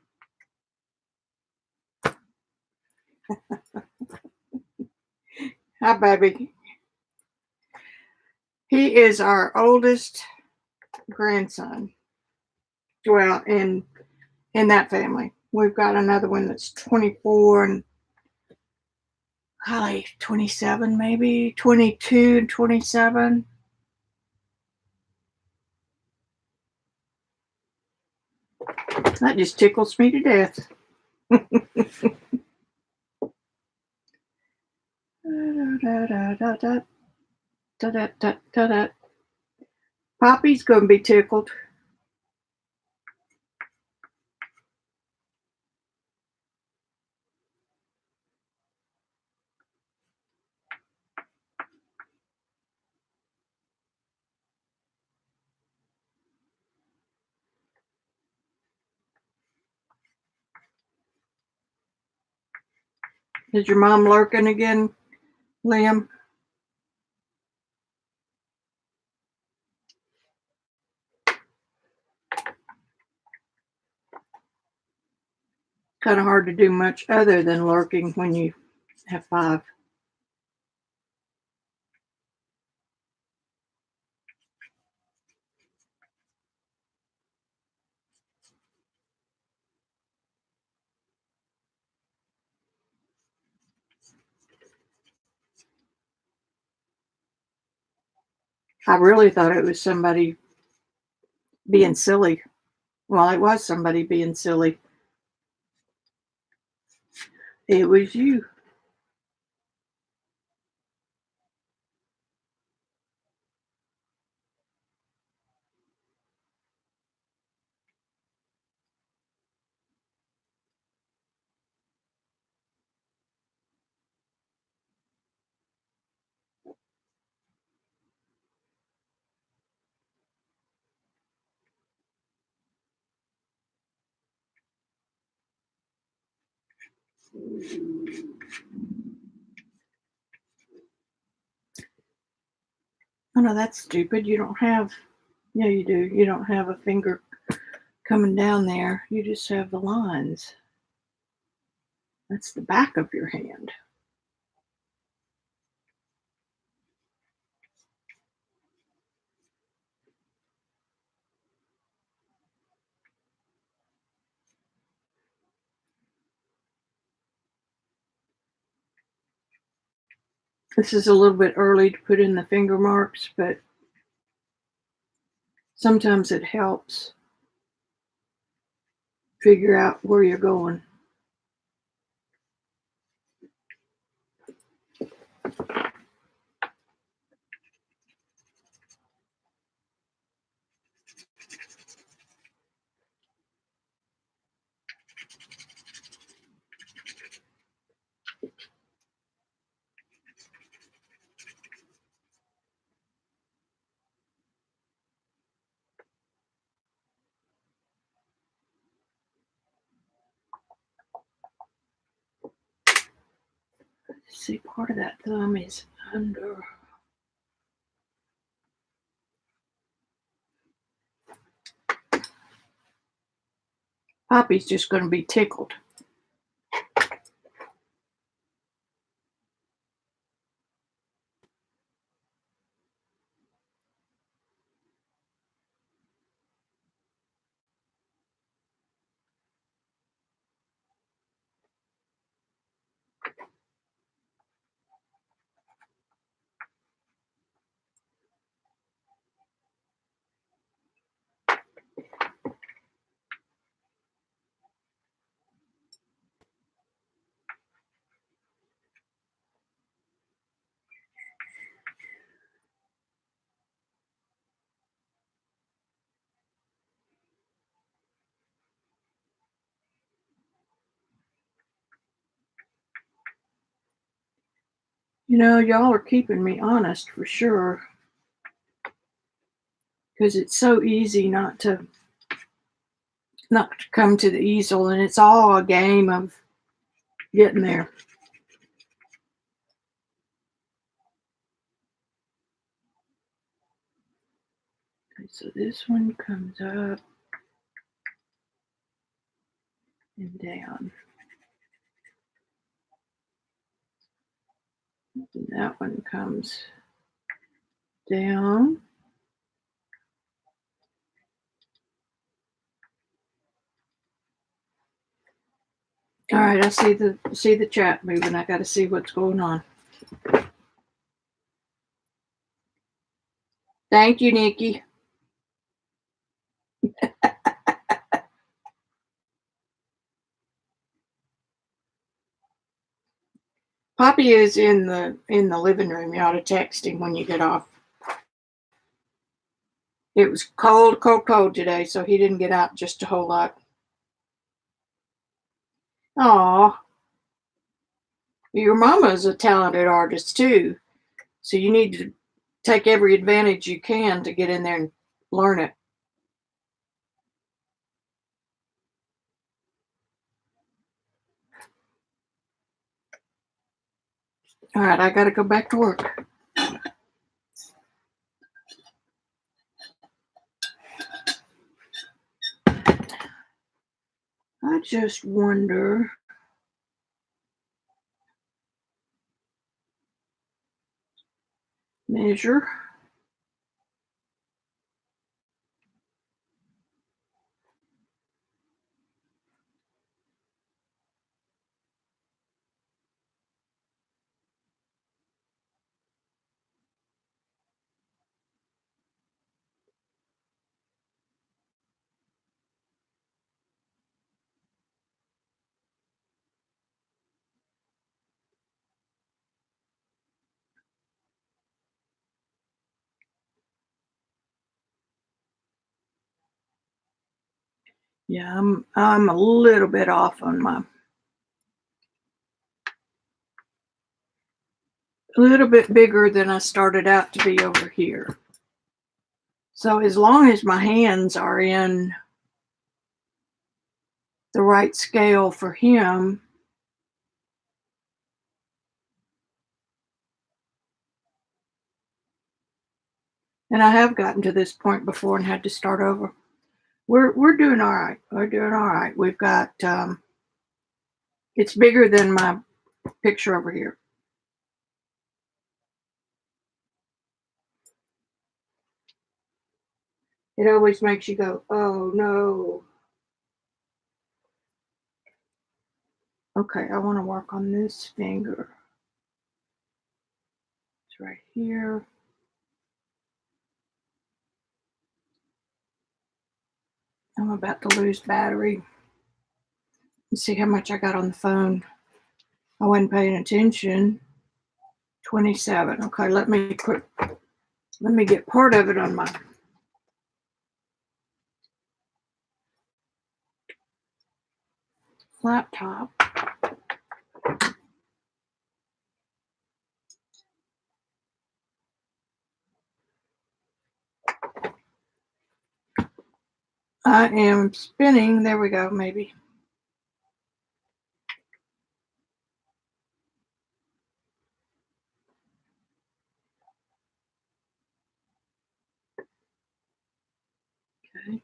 Hi, baby. He is our oldest grandson. Well, in that family, we've got another one that's 24 and probably 27, maybe 22 and 27. That just tickles me to death. Poppy's gonna be tickled. Is your mom lurking again, Liam? Kind of hard to do much other than lurking when you have 5. I really thought it was somebody being silly. Well, it was somebody being silly. It was you. Oh no, that's stupid. You don't have Yeah, you do. You don't have a finger coming down there. You just have the lines. That's the back of your hand. This is a little bit early to put in the finger marks, but sometimes it helps figure out where you're going. See, part of that thumb is under. Poppy's just going to be tickled. You know, y'all are keeping me honest for sure, because it's so easy not to come to the easel, and it's all a game of getting there. Okay, so this one comes up and down. And that one comes down. All right, I see the chat moving. I got to see what's going on. Thank you, Nikki. Poppy is in the living room. You ought to text him when you get off. It was cold, cold, cold today, so he didn't get out just a whole lot. Aw. Your mama is a talented artist too, so you need to take every advantage you can to get in there and learn it. All right, I got to go back to work. I just wonder. Measure. Yeah, I'm a little bit off on a little bit bigger than I started out to be over here. So as long as my hands are in the right scale for him, And I have gotten to this point before and had to start over. We're doing all right. We're doing all right. We've got it's bigger than my picture over here. It always makes you go, oh no. Okay, I want to work on this finger. It's right here. I'm about to lose battery. Let's see how much I got on the phone. I wasn't paying attention. 27. Okay, let me get part of it on my laptop. I am spinning. There we go, maybe. Okay.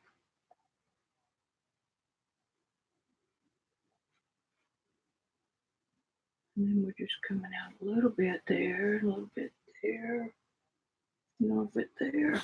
And then we're just coming out a little bit there, a little bit there, a little bit there.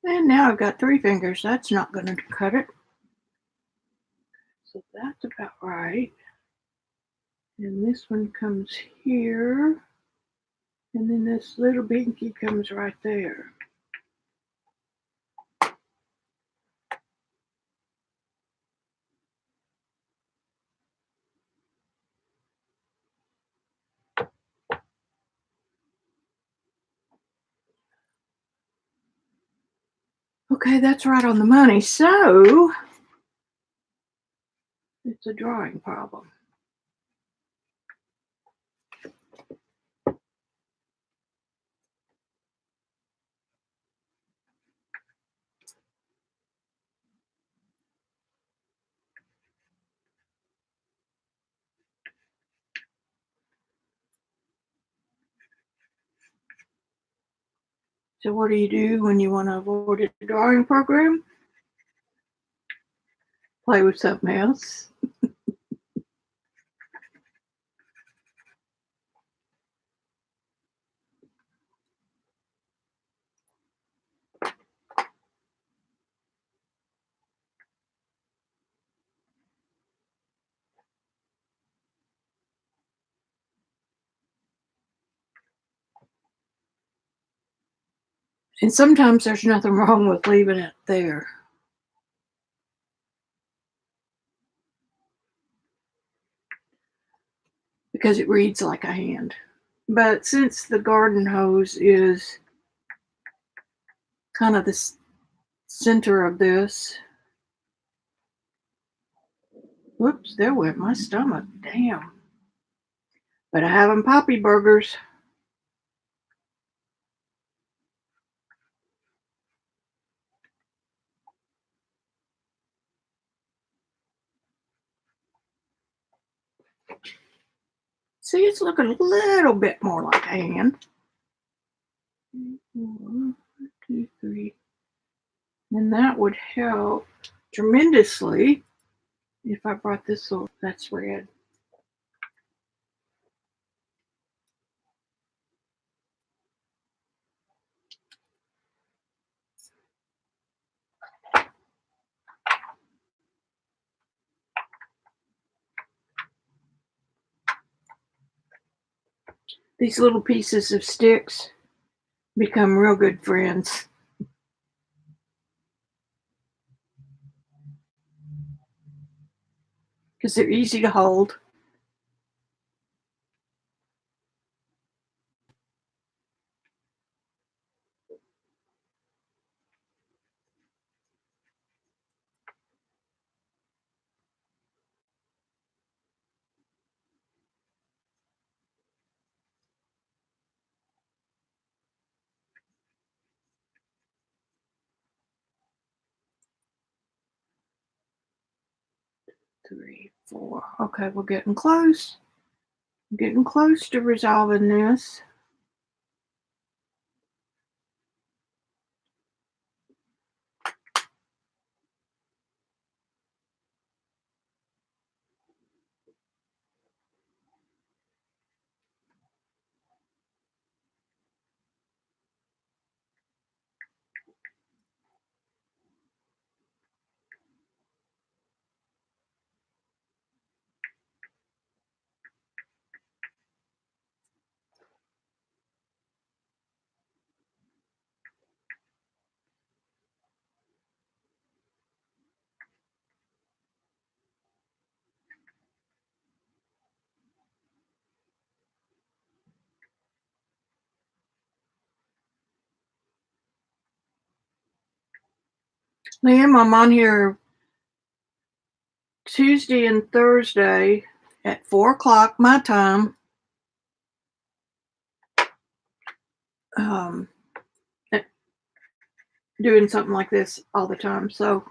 And now I've got 3 fingers. That's not going to cut it. So that's about right. And this one comes here. And then this little binky comes right there. Okay, that's right on the money. So it's a drawing problem. So what do you do when you want to avoid a drawing program? Play with something else. And sometimes there's nothing wrong with leaving it there. Because it reads like a hand. But since the garden hose is kind of the center of this, whoops, there went my stomach. Damn. But I have them poppy burgers. See, it's looking a little bit more like a hand. 1, 2, 3. And that would help tremendously if I brought this little, that's red. These little pieces of sticks become real good friends because they're easy to hold. Three, 4. Okay, we're getting close. Getting close to resolving this. Liam, I'm on here Tuesday and Thursday at 4 o'clock my time. Um, doing something like this all the time. So,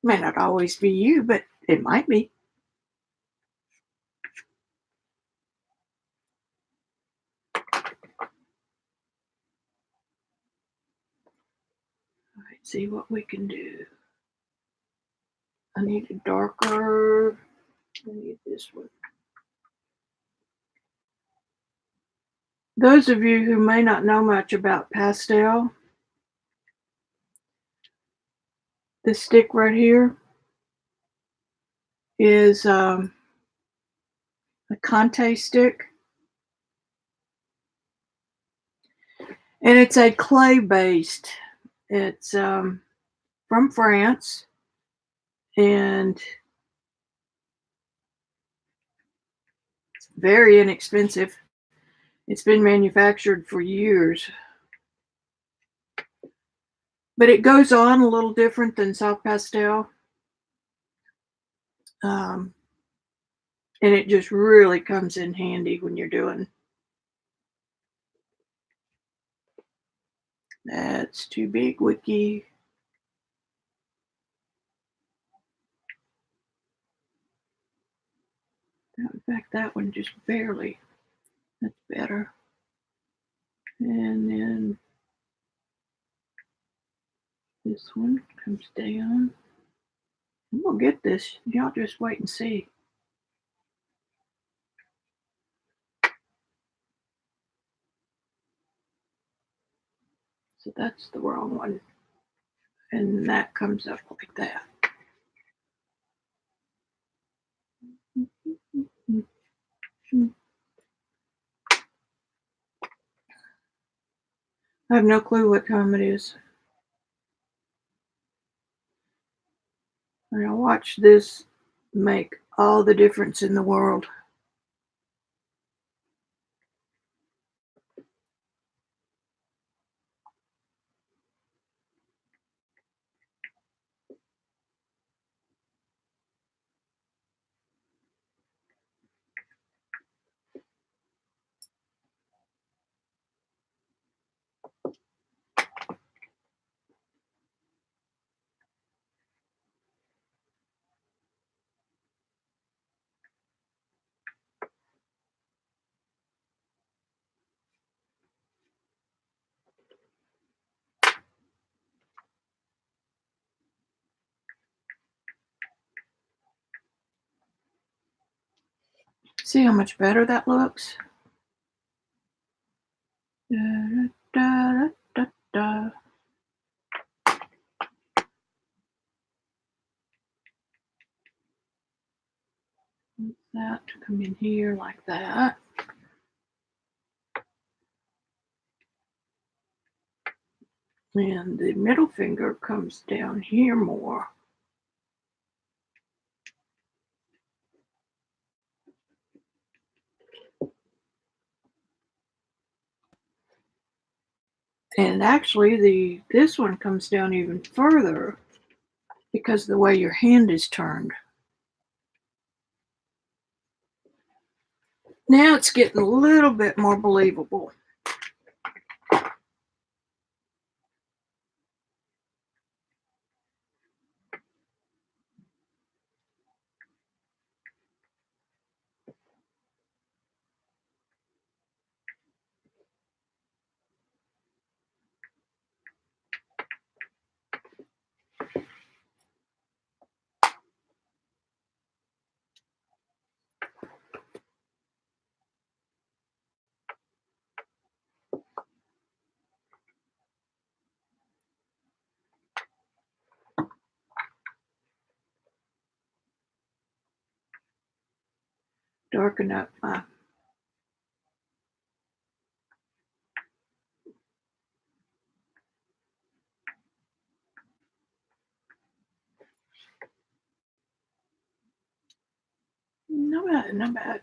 may not always be you, but it might be. All right, see what we can do. I need a darker. I need this one. Those of you who may not know much about pastel, this stick right here is a Conte stick. And it's a clay based. It's from France. And it's very inexpensive. It's been manufactured for years. But it goes on a little different than soft pastel. And it just really comes in handy when you're doing. That's too big, Vicki. In fact, that one just barely. That's better. And then this one comes down. I'm gonna get this. Y'all just wait and see. So that's the wrong one. And that comes up like that. I have no clue what time it is. And I watch this make all the difference in the world. See how much better that looks? Da, da, da, da, da. That to come in here like that. And the middle finger comes down here more. And actually this one comes down even further because of the way your hand is turned. Now it's getting a little bit more believable. Darken up my no bad, not bad.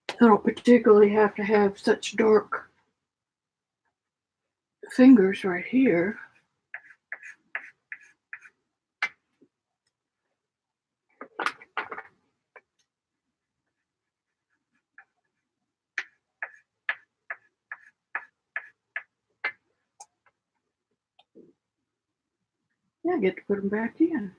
I don't particularly have to have such dark fingers right here. Yeah, I get to put them back in.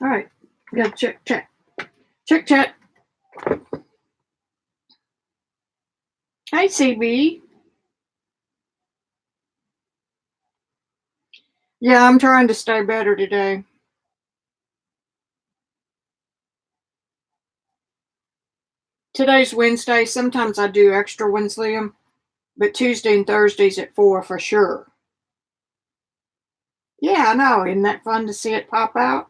All right, we got to check. Check. Hi, CB. Yeah, I'm trying to stay better today. Today's Wednesday. Sometimes I do extra ones, Liam, but Tuesday and Thursdays at 4 for sure. Yeah, I know. Isn't that fun to see it pop out?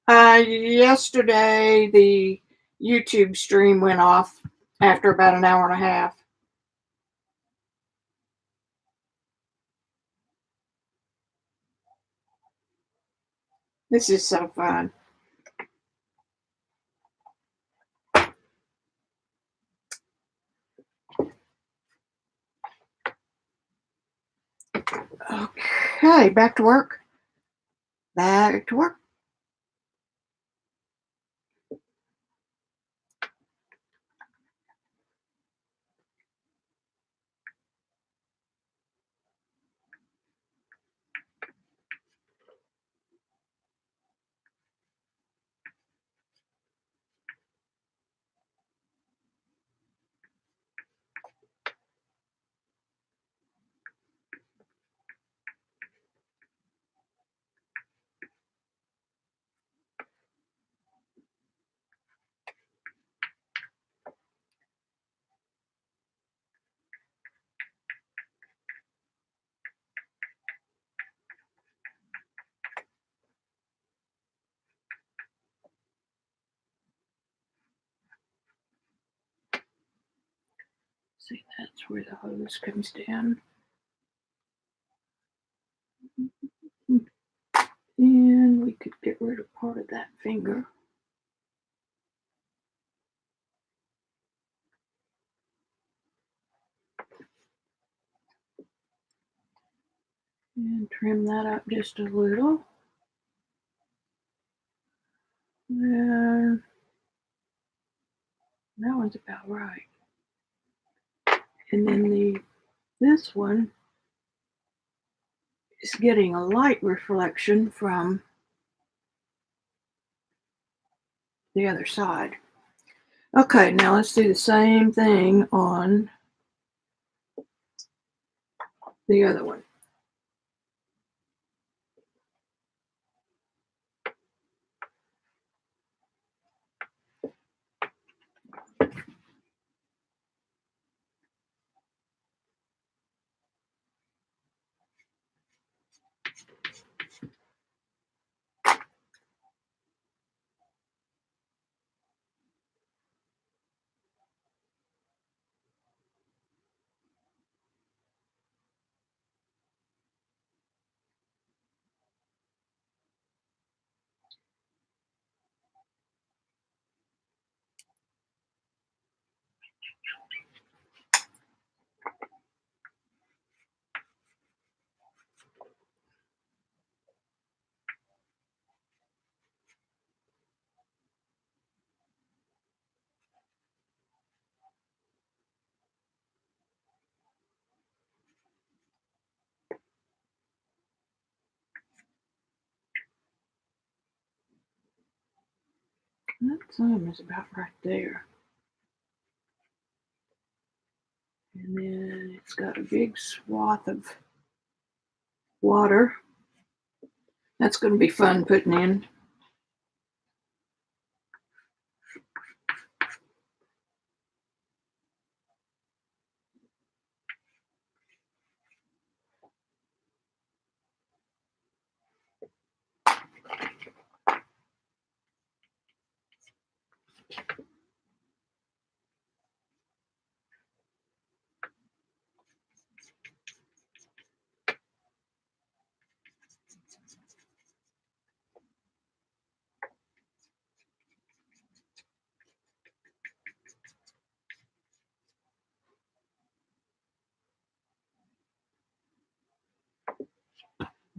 Yesterday, the YouTube stream went off after about an hour and a half. This is so fun. Okay, back to work. Back to work. See, that's where the hose comes down. And we could get rid of part of that finger. And trim that up just a little. And that one's about right. And then this one is getting a light reflection from the other side. Okay, now let's do the same thing on the other one. That thumb is about right there. And then it's got a big swath of water. That's going to be fun putting in.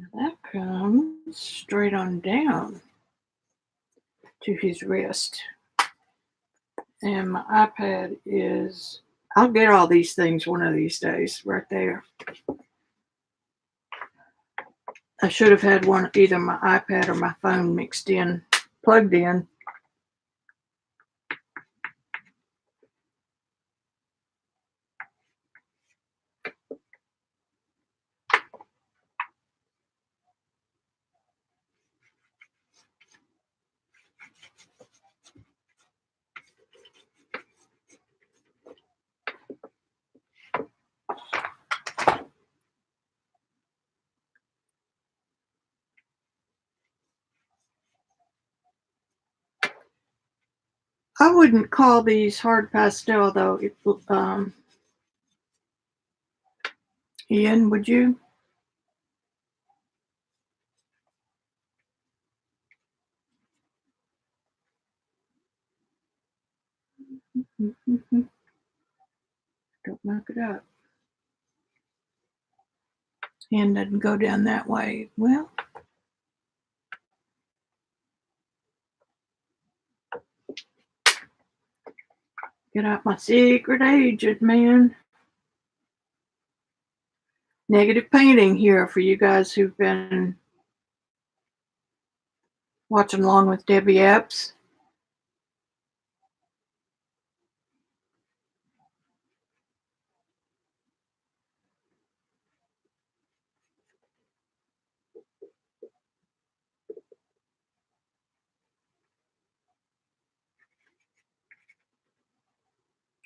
Now that comes straight on down to his wrist. And my iPad is, I'll get all these things one of these days right there. I should have had one, either my iPad or my phone mixed in, plugged in. I wouldn't call these hard pastel though. Ian, would you? Don't knock it up. Hand doesn't go down that way. Well, get out my secret agent, man. Negative painting here for you guys who've been watching along with Debbie Epps.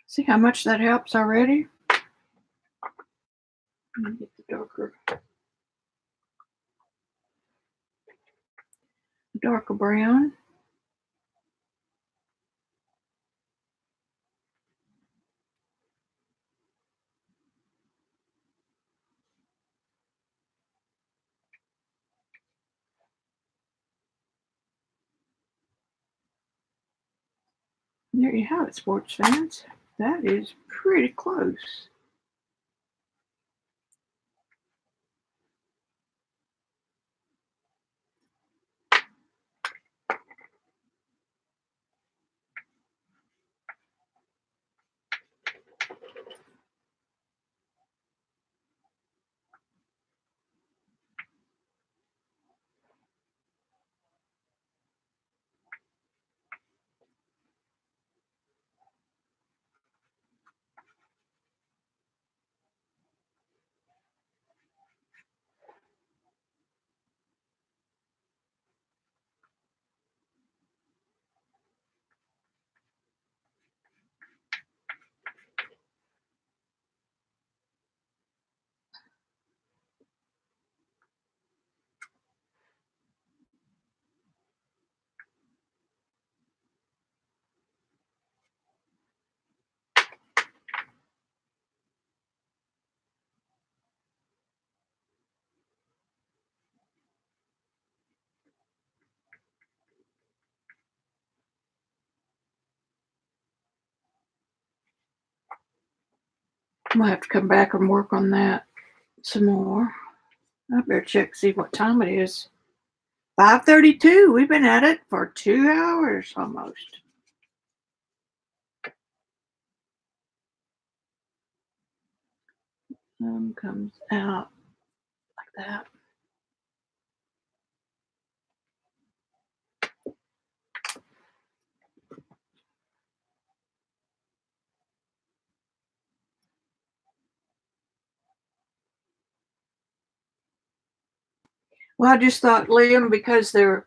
See how much that helps already? Let me get the darker brown. There you have it, sports fans. That is pretty close. I'm gonna have to come back and work on that some more. I better check, see what time it is. 5:32. We've been at it for 2 hours almost. Comes out like that. Well, I just thought, Liam, because they're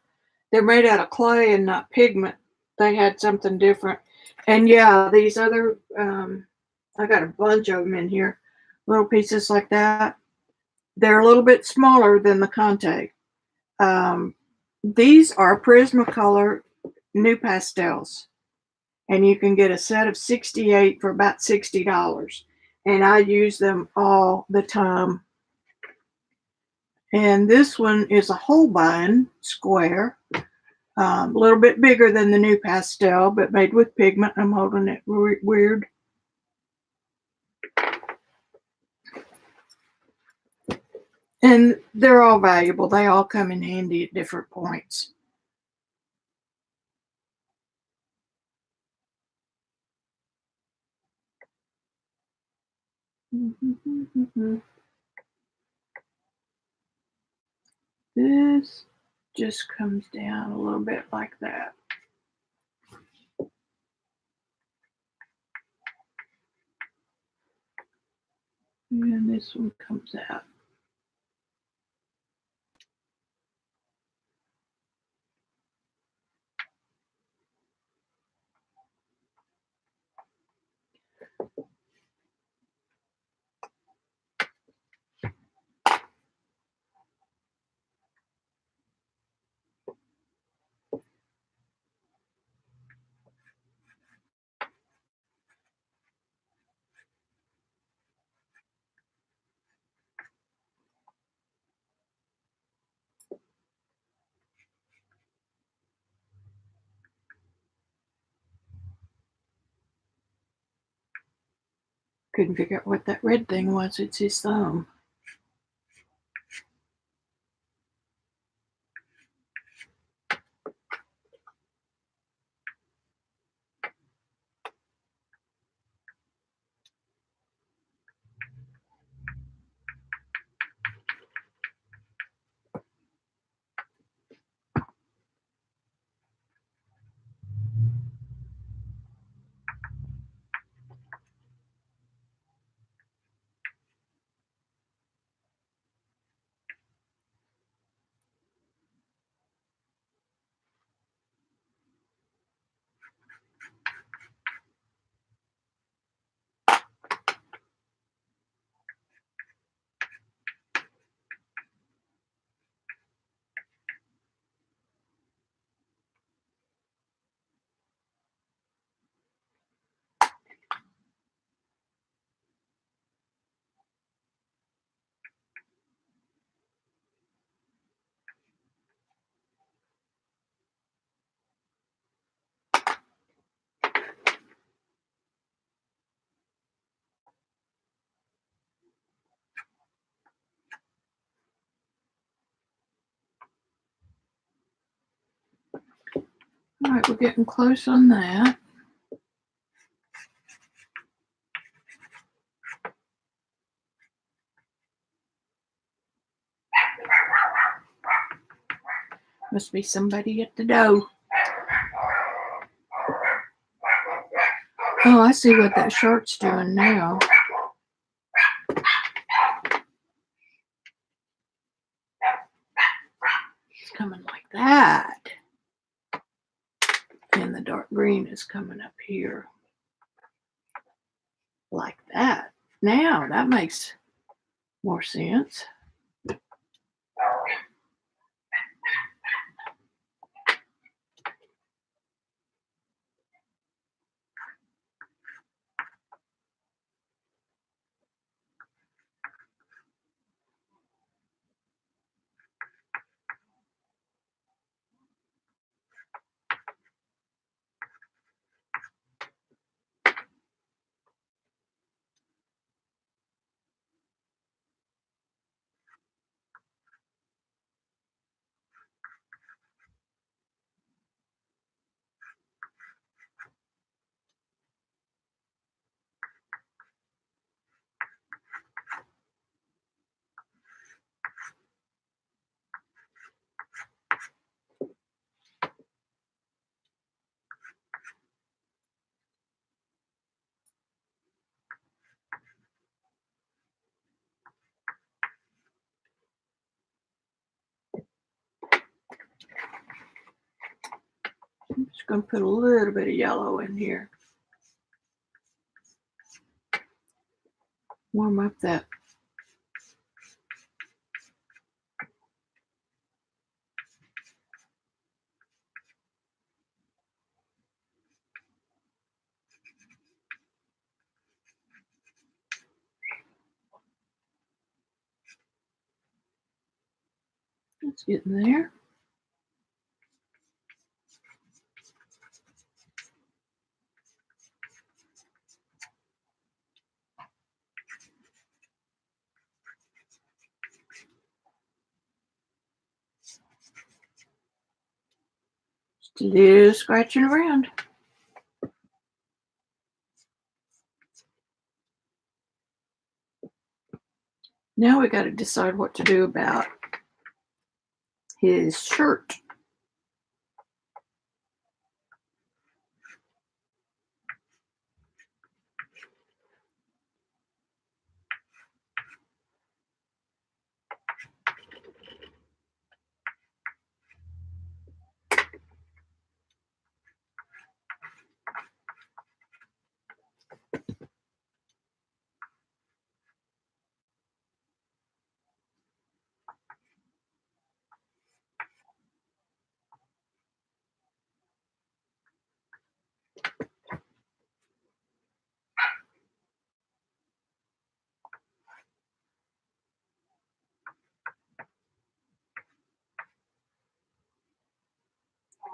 made out of clay and not pigment, they had something different. And yeah, these other I got a bunch of them in here, little pieces like that. They're a little bit smaller than the Conte. Um, these are Prismacolor new pastels, and you can get a set of 68 for about $60. And I use them all the time. And this one is a Holbein square, a little bit bigger than the new pastel, but made with pigment. I'm holding it weird. And they're all valuable. They all come in handy at different points. This just comes down a little bit like that. And this one comes out. Couldn't figure out what that red thing was. It's his thumb. All right, we're getting close on that. Must be somebody at the door. Oh, I see what that shirt's doing now. It's coming like that. And the dark green is coming up here. Like that. Now, that makes more sense. going to put a little bit of yellow in here. Warm up that. It's getting there. Still scratching around. Now we got to decide what to do about his shirt.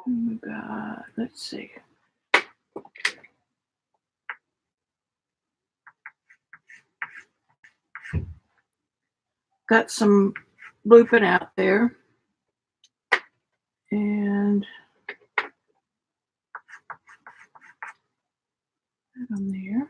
Oh my God, let's see. Got some blooping out there. And that on there.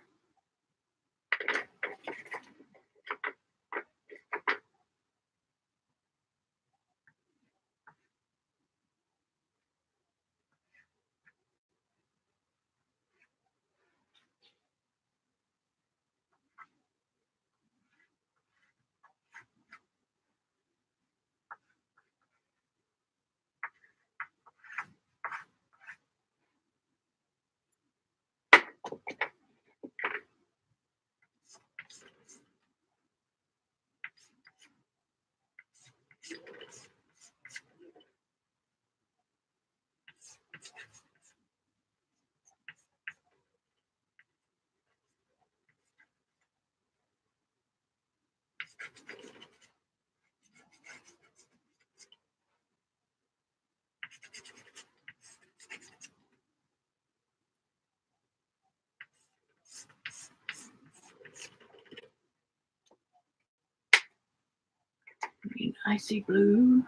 Green icy blue.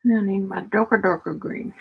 Now I need my darker green.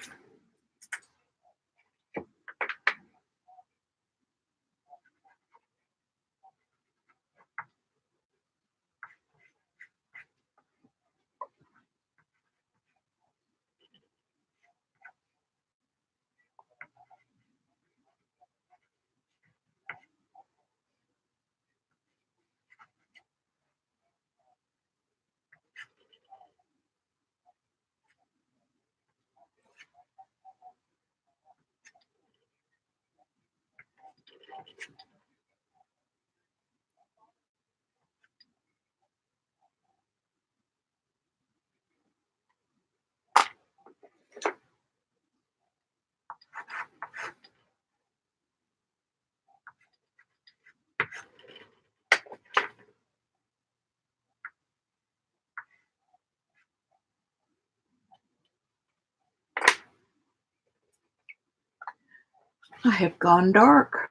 I have gone dark.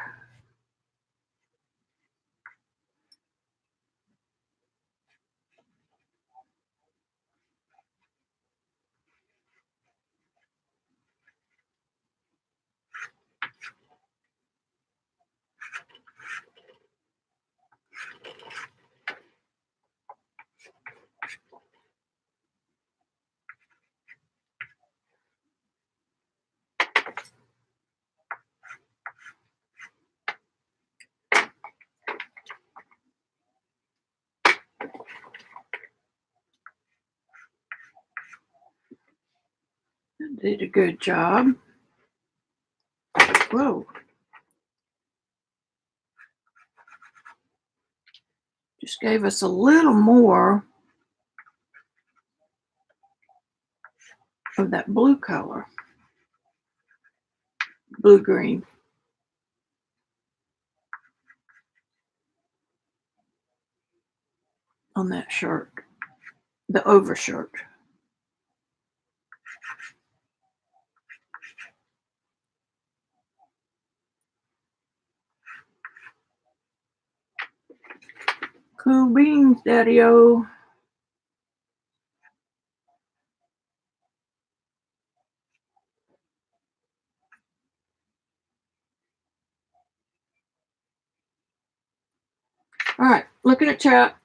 Did a good job. Whoa. Just gave us a little more of that blue color. Blue-green. On that shirt. The overshirt. Cool beans, Daddy-O. All right, looking at chat.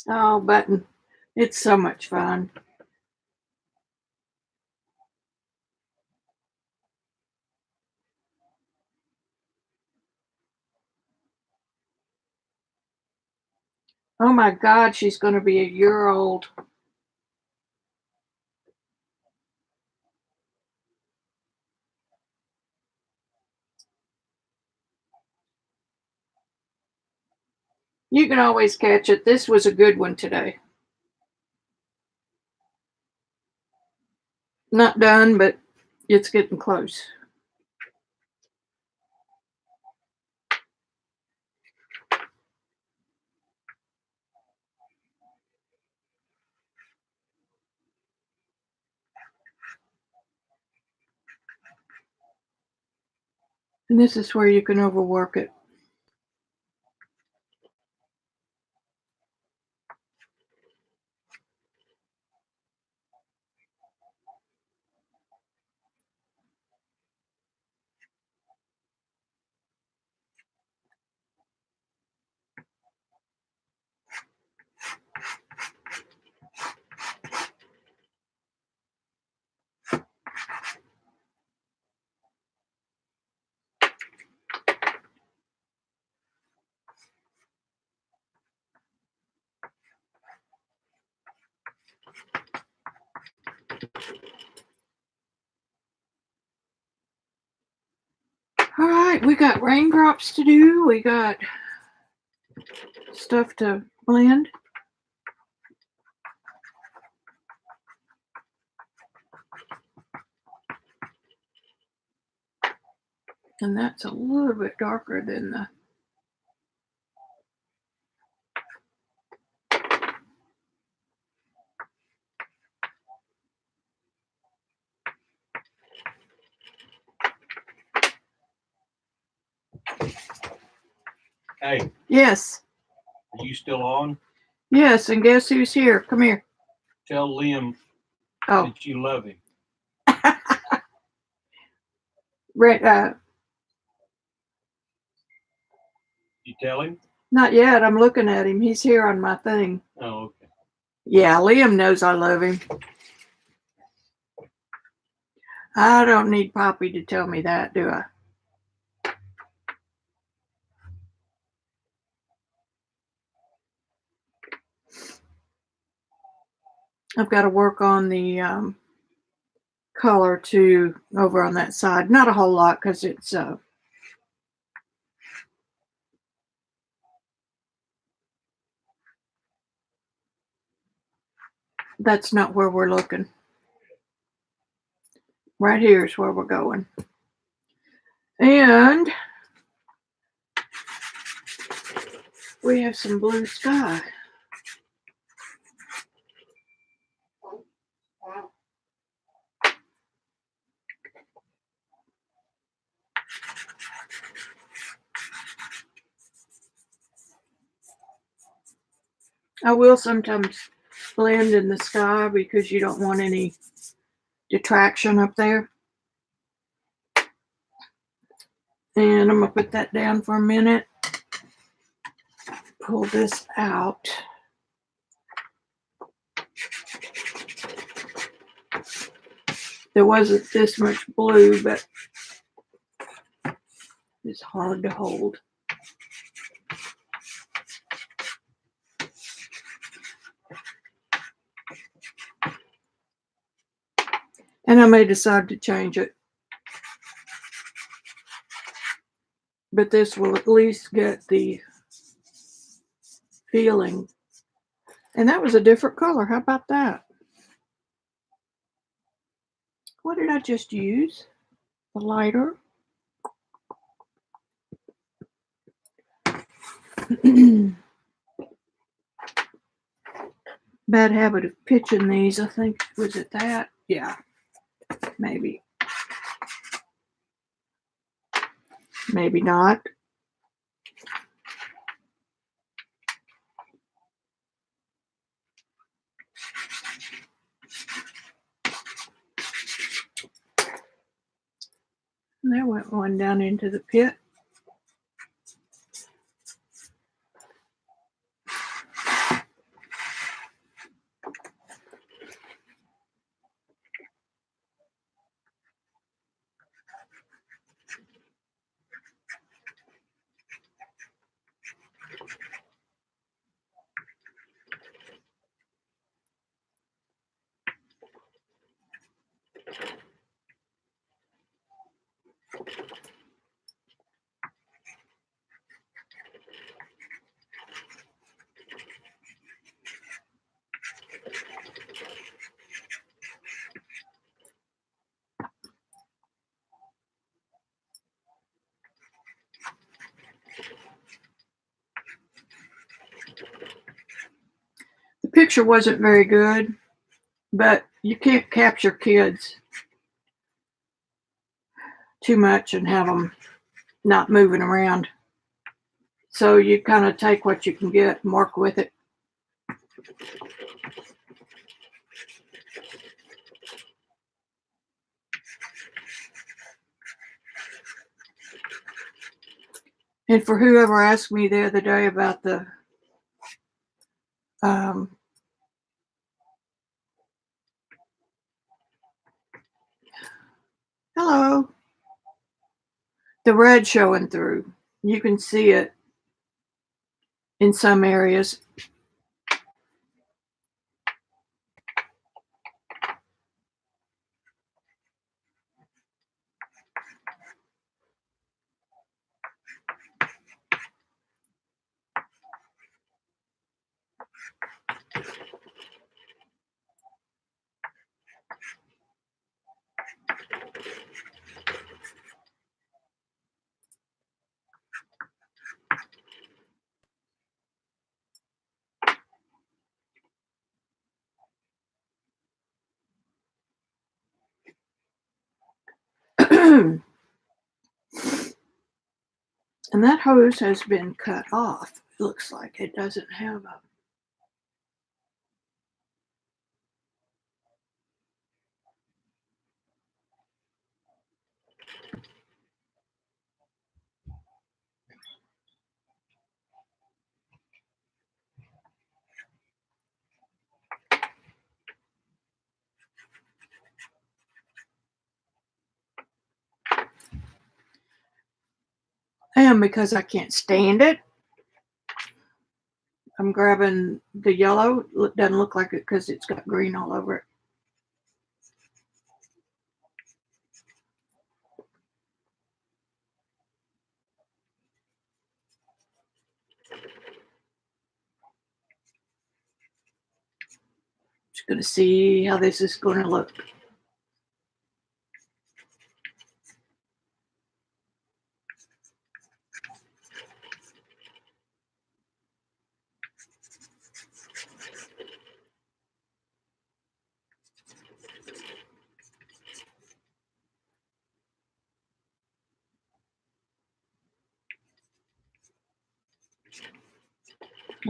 Oh, Button. It's so much fun. Oh my God, she's going to be a year old. You can always catch it. This was a good one today. Not done, but it's getting close. And this is where you can overwork it. All right, we got raindrops to do. We got stuff to blend. And that's a little bit darker than the... Hey, Yes. are you still on? Yes, and guess who's here? Come here. Tell Liam Oh, that you love him. You tell him? Not yet. I'm looking at him. He's here on my thing. Oh, okay. Yeah, Liam knows I love him. I don't need Poppy to tell me that, do I? I've got to work on the color too over on that side. Not a whole lot because it's that's not where we're looking. Right here is where we're going. And we have some blue sky. I will sometimes blend in the sky because you don't want any detraction up there. And I'm going to put that down for a minute. Pull this out. There wasn't this much blue, but it's hard to hold. And I may decide to change it. But this will at least get the feeling. And that was a different color. How about that? What did I just use? The lighter. Bad habit of pitching these, I think. Was it that? Yeah, maybe. Maybe not. And there went one down into the pit. The picture wasn't very good, but you can't capture kids too much and have them not moving around. So you kind of take what you can get and work with it. And for whoever asked me the other day about the hello, the red showing through, you can see it in some areas. And that hose has been cut off. It looks like it doesn't have a. And because I can't stand it, I'm grabbing the yellow. It doesn't look like it because it's got green all over it. Just going to see how this is going to look.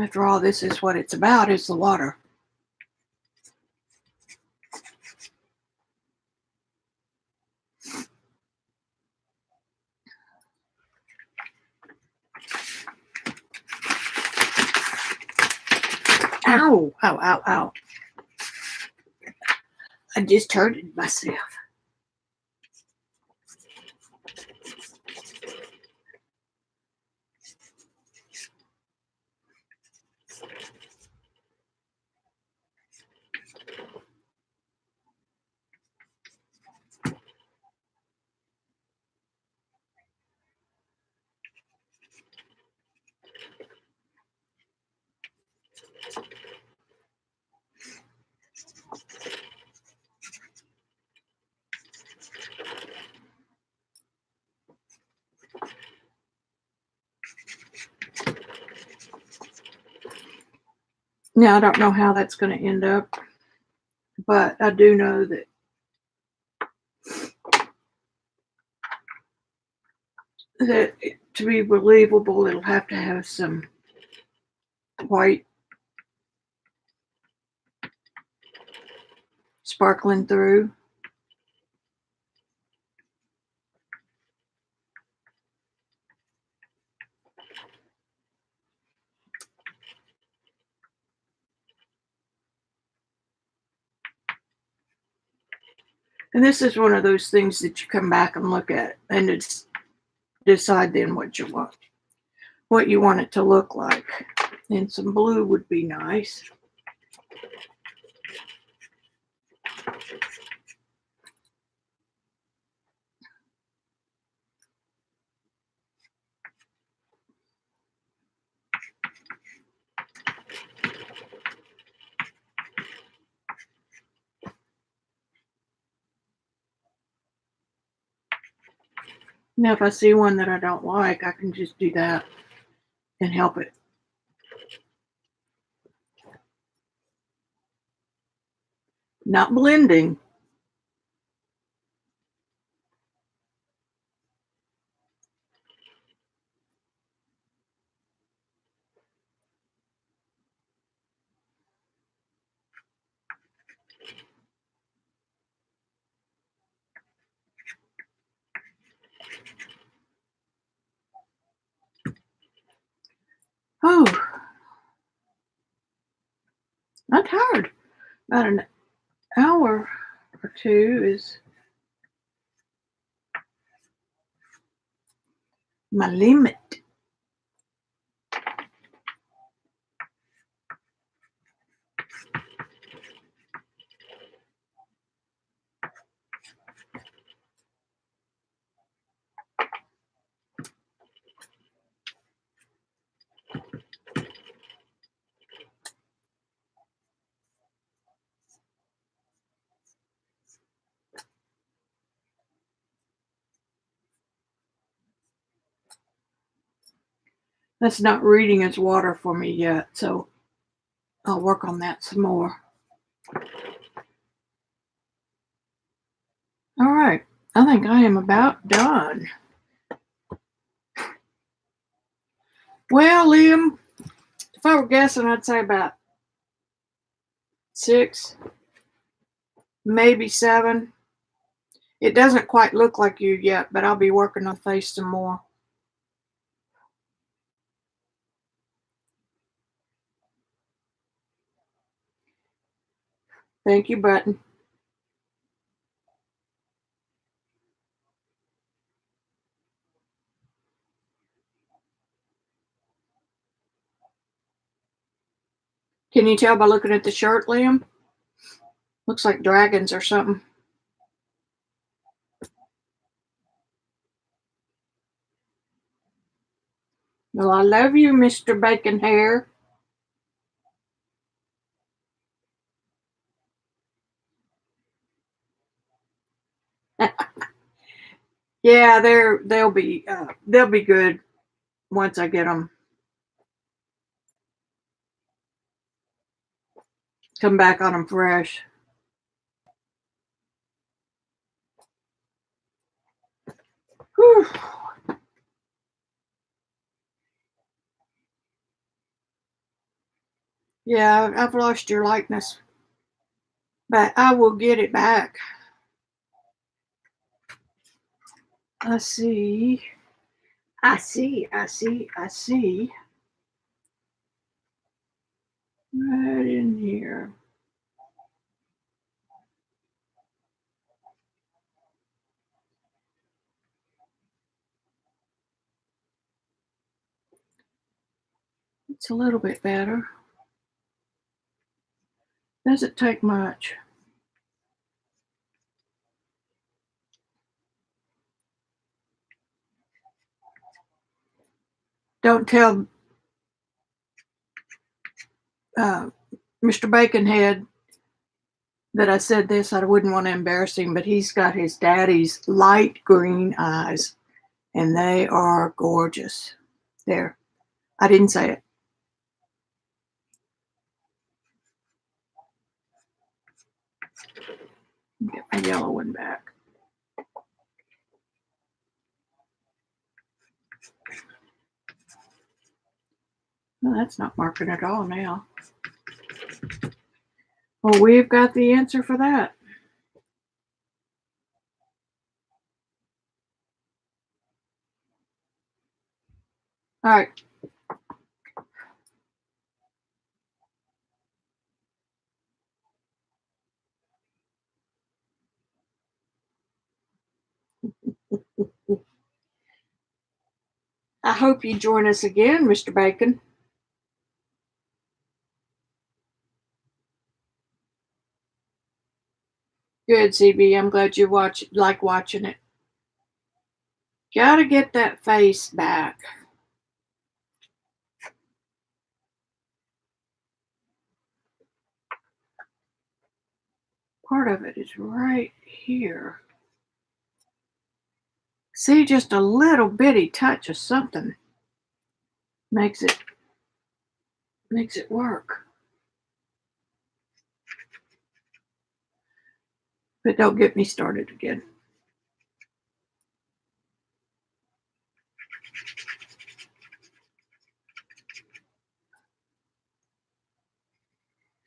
After all, this is what it's about, is the water. Ow, ow, ow, ow. I just hurted myself. Now, I don't know how that's going to end up, but I do know that to be believable, it'll have to have some white sparkling through. And this is one of those things that you come back and look at and it's decide then what you want it to look like. And some blue would be nice. Now, if I see one that I don't like, I can just do that and help it. Not blending. Oh, I'm tired. About an hour or two is my limit. That's not reading as water for me yet, so I'll work on that some more. All right, I think I am about done. Well, Liam, if I were guessing, I'd say about 6, maybe 7. It doesn't quite look like you yet, but I'll be working on the face some more. Thank you, Button. Can you tell by looking at the shirt, Liam? Looks like dragons or something. Well, I love you, Mr. Bacon Hair. Yeah, they'll be good once I get them. Come back on them fresh. Whew. Yeah, I've lost your likeness, but I will get it back. I see. I see. I see. I see. Right in here. It's a little bit better. Doesn't take much. Don't tell Mr. Baconhead that I said this. I wouldn't want to embarrass him, but he's got his daddy's light green eyes, and they are gorgeous. There. I didn't say it. Get my yellow one back. Well, that's not marking at all now. Well, we've got the answer for that. All right. I hope you join us again, Mr. Bacon. Good, CB. I'm glad you like watching it. Gotta get that face back. Part of it is right here. See, just a little bitty touch of something makes it work. But don't get me started again.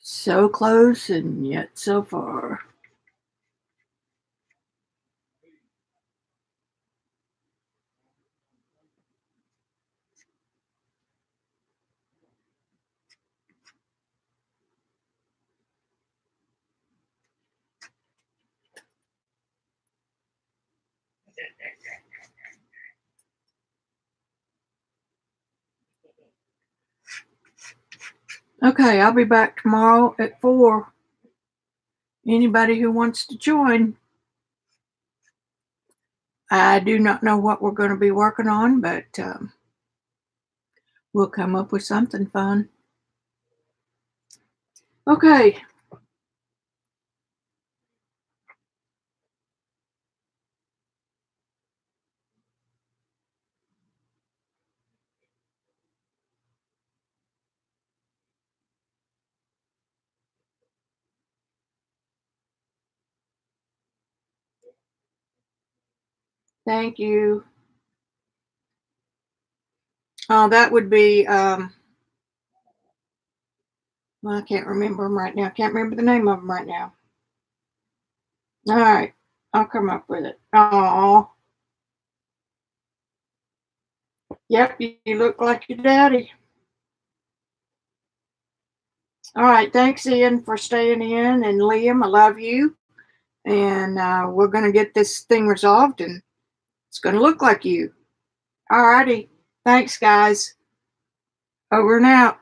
So close and yet so far. Okay, I'll be back tomorrow at 4. Anybody who wants to join. I do not know what we're going to be working on, but we'll come up with something fun. Okay. Thank you. Oh, that would be, well, I can't remember them right now. I can't remember the name of them right now. All right. I'll come up with it. Oh, yep. You look like your daddy. All right. Thanks, Ian, for staying in. And Liam, I love you. And we're going to get this thing resolved, and it's going to look like you. All righty. Thanks, guys. Over and out.